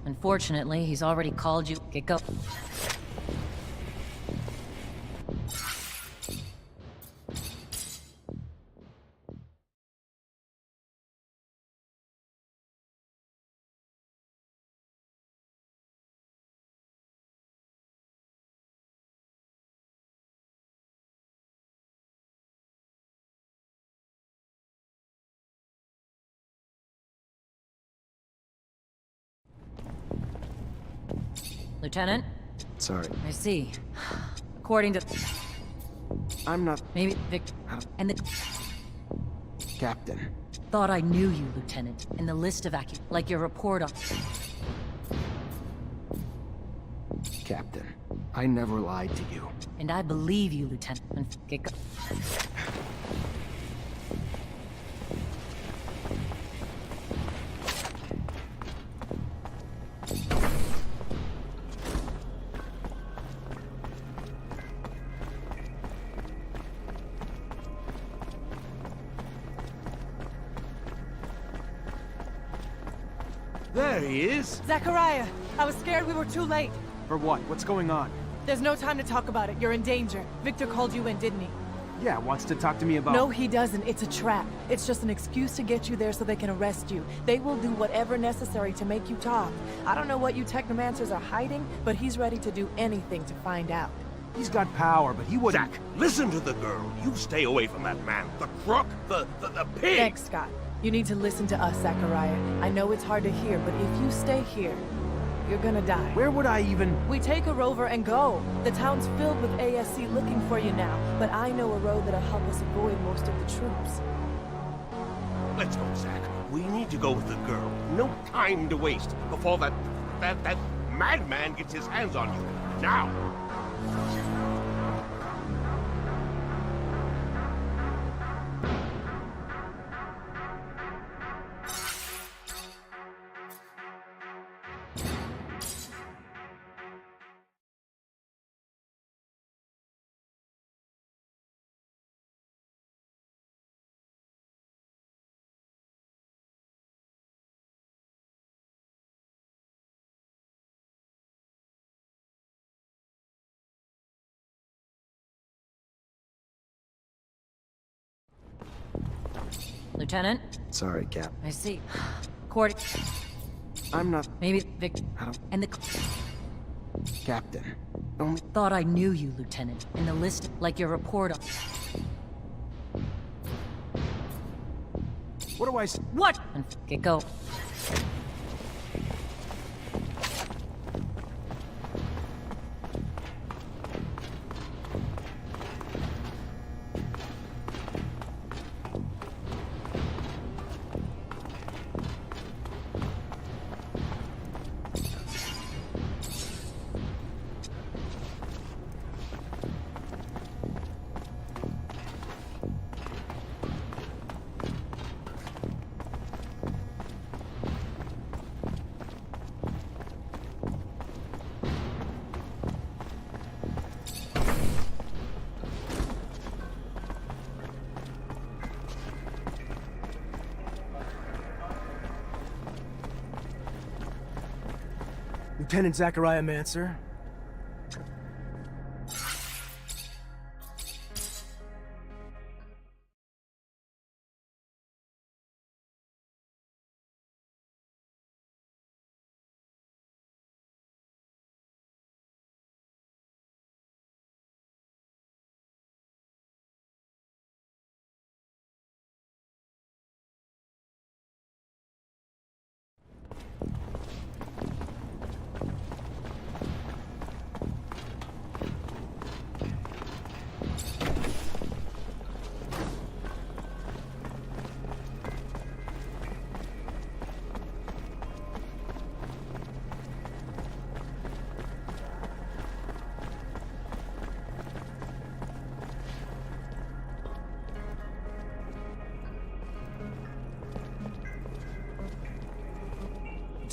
[SPEAKER 19] Unfortunately, he's already called you... Get go. Lieutenant?
[SPEAKER 1] Sorry.
[SPEAKER 19] I see. According to...
[SPEAKER 1] I'm not...
[SPEAKER 19] Maybe Vic... And the...
[SPEAKER 1] Captain.
[SPEAKER 19] Thought I knew you, Lieutenant. In the list of like your report on...
[SPEAKER 1] Captain, I never lied to you.
[SPEAKER 19] And I believe you, Lieutenant. Get go...
[SPEAKER 8] There he is!
[SPEAKER 7] Zachariah! I was scared we were too late.
[SPEAKER 4] For what? What's going on?
[SPEAKER 7] There's no time to talk about it. You're in danger. Victor called you in, didn't he?
[SPEAKER 4] Yeah, wants to talk to me about...
[SPEAKER 7] No, he doesn't. It's a trap. It's just an excuse to get you there so they can arrest you. They will do whatever necessary to make you talk. I don't know what you Technomancers are hiding, but he's ready to do anything to find out.
[SPEAKER 4] He's got power, but he wouldn't...
[SPEAKER 2] Zach, listen to the girl. You stay away from that man. The crook, the pig!
[SPEAKER 7] Thanks, Scott. You need to listen to us, Zachariah. I know it's hard to hear, but if you stay here, you're gonna die.
[SPEAKER 4] Where would I even...
[SPEAKER 7] We take a rover and go. The town's filled with ASC looking for you now, but I know a road that'll help us avoid most of the troops.
[SPEAKER 2] Let's go, Zach. We need to go with the girl. No time to waste before that madman gets his hands on you. Now!
[SPEAKER 19] Lieutenant?
[SPEAKER 1] Sorry, Cap.
[SPEAKER 19] I see. According...
[SPEAKER 1] I'm not...
[SPEAKER 19] Maybe Victor... And the...
[SPEAKER 1] Captain. Only...
[SPEAKER 19] Thought I knew you, Lieutenant. In the list, like your report on...
[SPEAKER 4] What do I...
[SPEAKER 19] What? Get go.
[SPEAKER 4] Lieutenant Zachariah Mancer.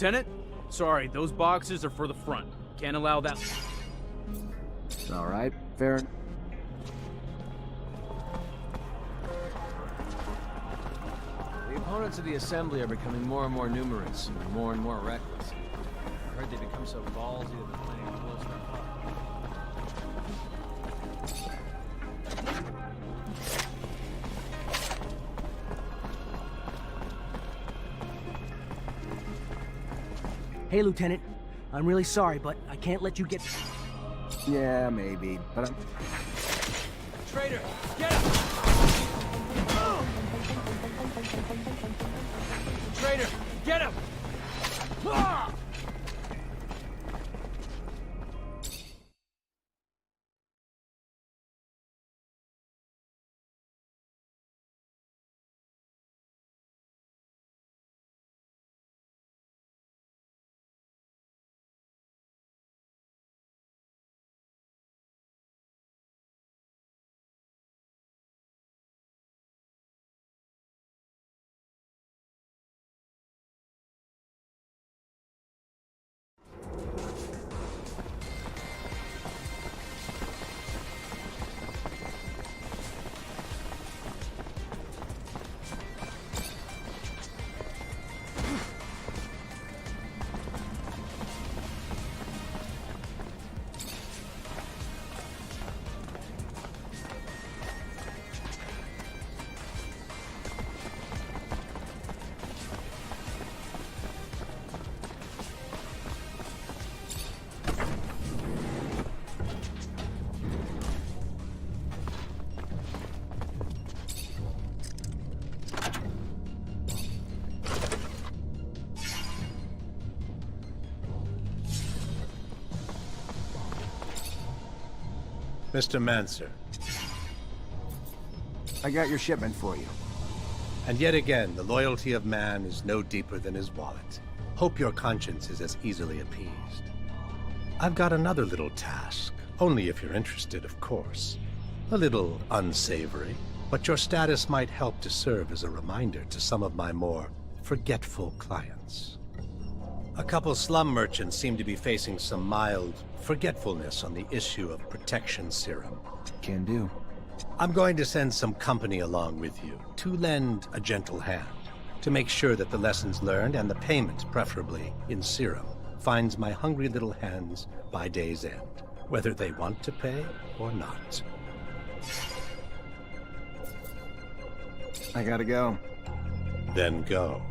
[SPEAKER 8] Lieutenant? Sorry, those boxes are for the front. Can't allow that.
[SPEAKER 1] All right, fair.
[SPEAKER 13] The opponents of the Assembly are becoming more and more numerous and more reckless. I heard they become so ballsy that they're planning to blow stuff up.
[SPEAKER 4] Hey, Lieutenant. I'm really sorry, but I can't let you get...
[SPEAKER 1] Yeah, maybe, but I'm...
[SPEAKER 8] Traitor, get him! Traitor, get him! Ah!
[SPEAKER 16] Mr. Mancer.
[SPEAKER 1] I got your shipment for you.
[SPEAKER 16] And yet again, the loyalty of man is no deeper than his wallet. Hope your conscience is as easily appeased. I've got another little task, only if you're interested, of course. A little unsavory, but your status might help to serve as a reminder to some of my more forgetful clients. A couple slum merchants seem to be facing some mild forgetfulness on the issue of protection serum.
[SPEAKER 1] Can do.
[SPEAKER 16] I'm going to send some company along with you to lend a gentle hand, to make sure that the lessons learned and the payment, preferably in serum, finds my hungry little hands by day's end, whether they want to pay or not.
[SPEAKER 1] I gotta go.
[SPEAKER 16] Then go.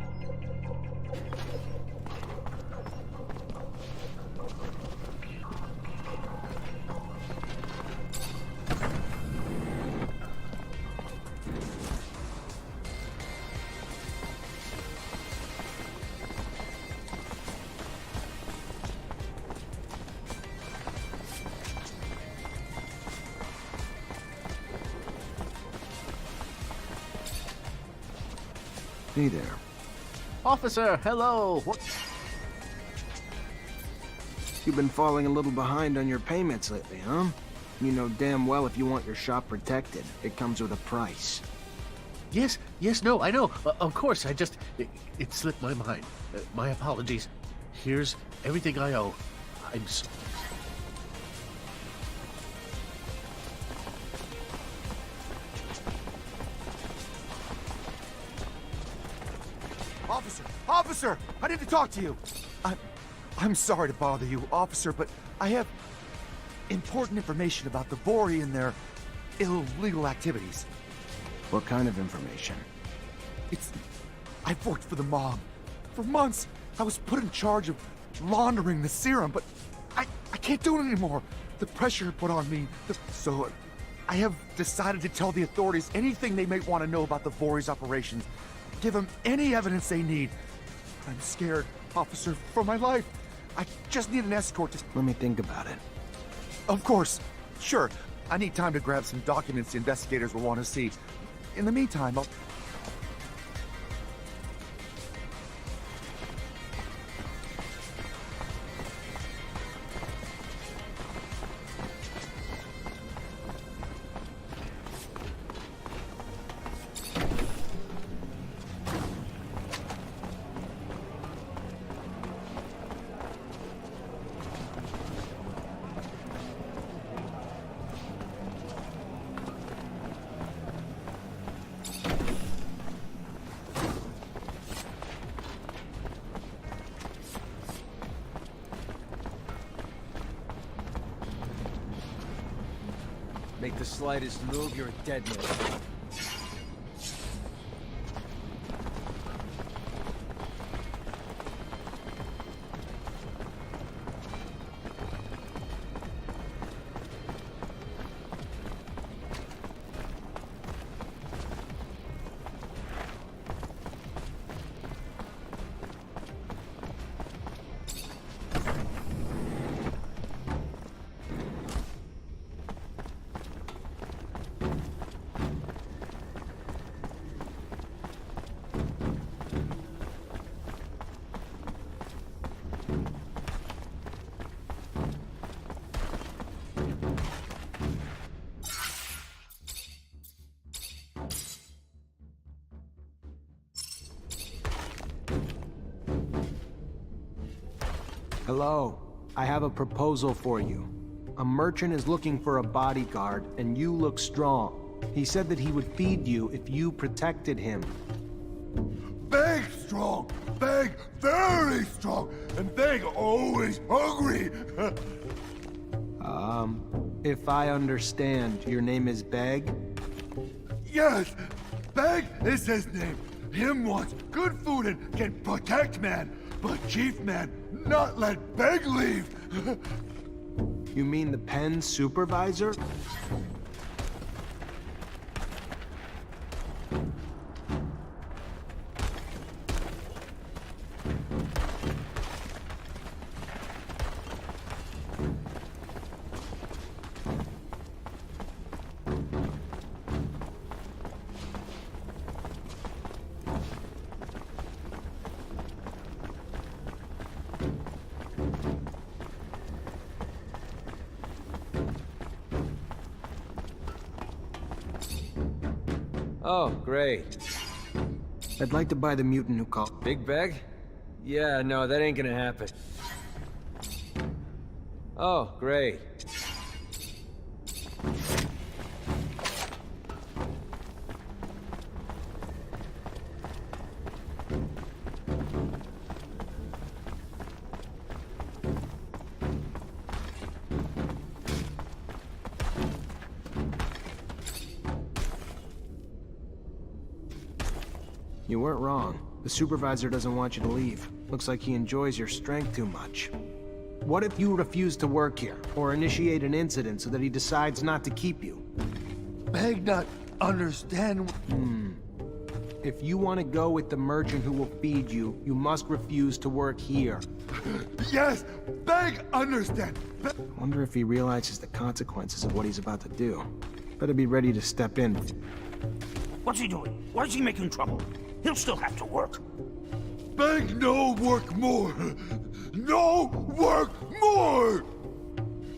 [SPEAKER 1] Hey there.
[SPEAKER 22] Officer, hello! What?
[SPEAKER 1] You've been falling a little behind on your payments lately, huh? You know damn well if you want your shop protected, it comes with a price.
[SPEAKER 12] Yes, no, I know. Of course, it slipped my mind. My apologies. Here's everything I owe. I'm so...
[SPEAKER 20] Officer! I need to talk to you!
[SPEAKER 3] I'm sorry to bother you, officer, but I have important information about the Vori and their illegal activities.
[SPEAKER 1] What kind of information?
[SPEAKER 3] I've worked for the mob. For months, I was put in charge of laundering the serum, but I can't do it anymore. The pressure put on me, so I have decided to tell the authorities anything they may want to know about the Vori's operations. Give them any evidence they need. I'm scared, officer, for my life. I just need an escort to...
[SPEAKER 1] Let me think about it.
[SPEAKER 3] Of course. Sure. I need time to grab some documents the investigators will want to see. In the meantime, I'll...
[SPEAKER 13] Make the slightest move, you're a dead man.
[SPEAKER 1] Hello. I have a proposal for you. A merchant is looking for a bodyguard, and you look strong. He said that he would feed you if you protected him.
[SPEAKER 15] Big strong, big very strong, and big always hungry.
[SPEAKER 1] If I understand, your name is Beg?
[SPEAKER 15] Yes, Beg is his name. Him wants good food and can protect man, but Chief Man not let Beg leave.
[SPEAKER 1] You mean the pen supervisor?
[SPEAKER 13] Oh, great.
[SPEAKER 1] I'd like to buy the mutant who called.
[SPEAKER 13] Big Beg? Yeah, no, that ain't gonna happen. Oh, great.
[SPEAKER 1] You weren't wrong. The supervisor doesn't want you to leave. Looks like he enjoys your strength too much. What if you refuse to work here, or initiate an incident so that he decides not to keep you?
[SPEAKER 15] Beg not understand.
[SPEAKER 1] If you want to go with the merchant who will feed you, you must refuse to work here.
[SPEAKER 15] Yes, Beg understand.
[SPEAKER 1] I wonder if he realizes the consequences of what he's about to do. Better be ready to step in.
[SPEAKER 18] What's he doing? Why is he making trouble? He'll still have to work.
[SPEAKER 15] Beg no work more. No work more.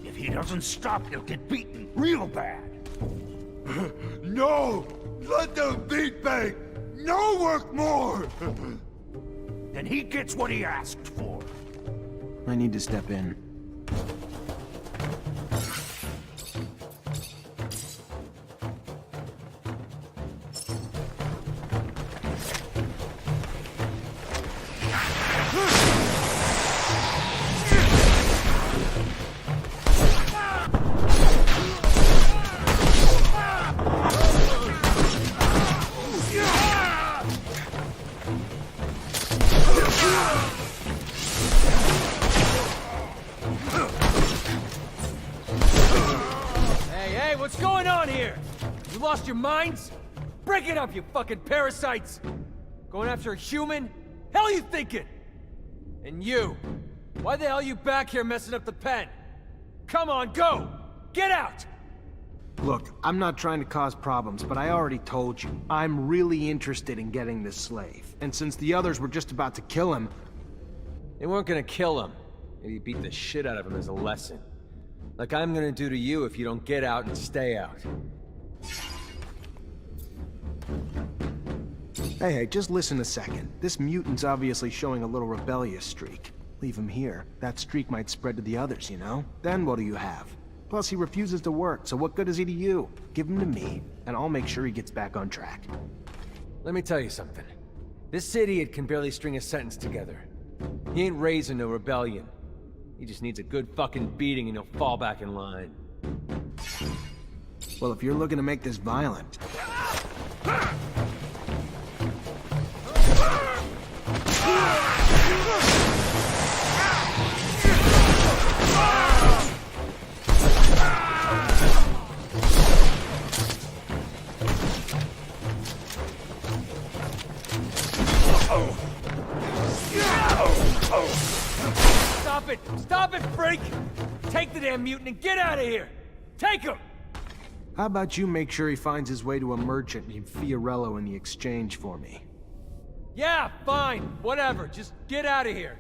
[SPEAKER 18] If he doesn't stop, he'll get beaten real bad.
[SPEAKER 15] No! Let them beat Beg! No work more!
[SPEAKER 18] Then he gets what he asked for.
[SPEAKER 1] I need to step in.
[SPEAKER 5] what's going on here? You lost your minds? Break it up, you fucking parasites! Going after a human? Hell you thinking? And you, why the hell are you back here messing up the pen? Come on, go! Get out!
[SPEAKER 1] Look, I'm not trying to cause problems, but I already told you, I'm really interested in getting this slave. And since the others were just about to kill him...
[SPEAKER 13] They weren't gonna kill him. Maybe beat the shit out of him as a lesson. Like I'm gonna do to you if you don't get out and stay out.
[SPEAKER 1] Hey, just listen a second. This mutant's obviously showing a little rebellious streak. Leave him here. That streak might spread to the others, you know? Then what do you have? Plus, he refuses to work, so what good is he to you? Give him to me, and I'll make sure he gets back on track.
[SPEAKER 13] Let me tell you something. This idiot can barely string a sentence together. He ain't raising no rebellion. He just needs a good fucking beating and he'll fall back in line.
[SPEAKER 1] Well, if you're looking to make this violent...
[SPEAKER 5] Stop it! Stop it, freak! Take the damn mutant and get out of here! Take him!
[SPEAKER 1] How about you make sure he finds his way to a merchant named Fiorello in the exchange for me?
[SPEAKER 5] Yeah, fine. Whatever. Just get out of here.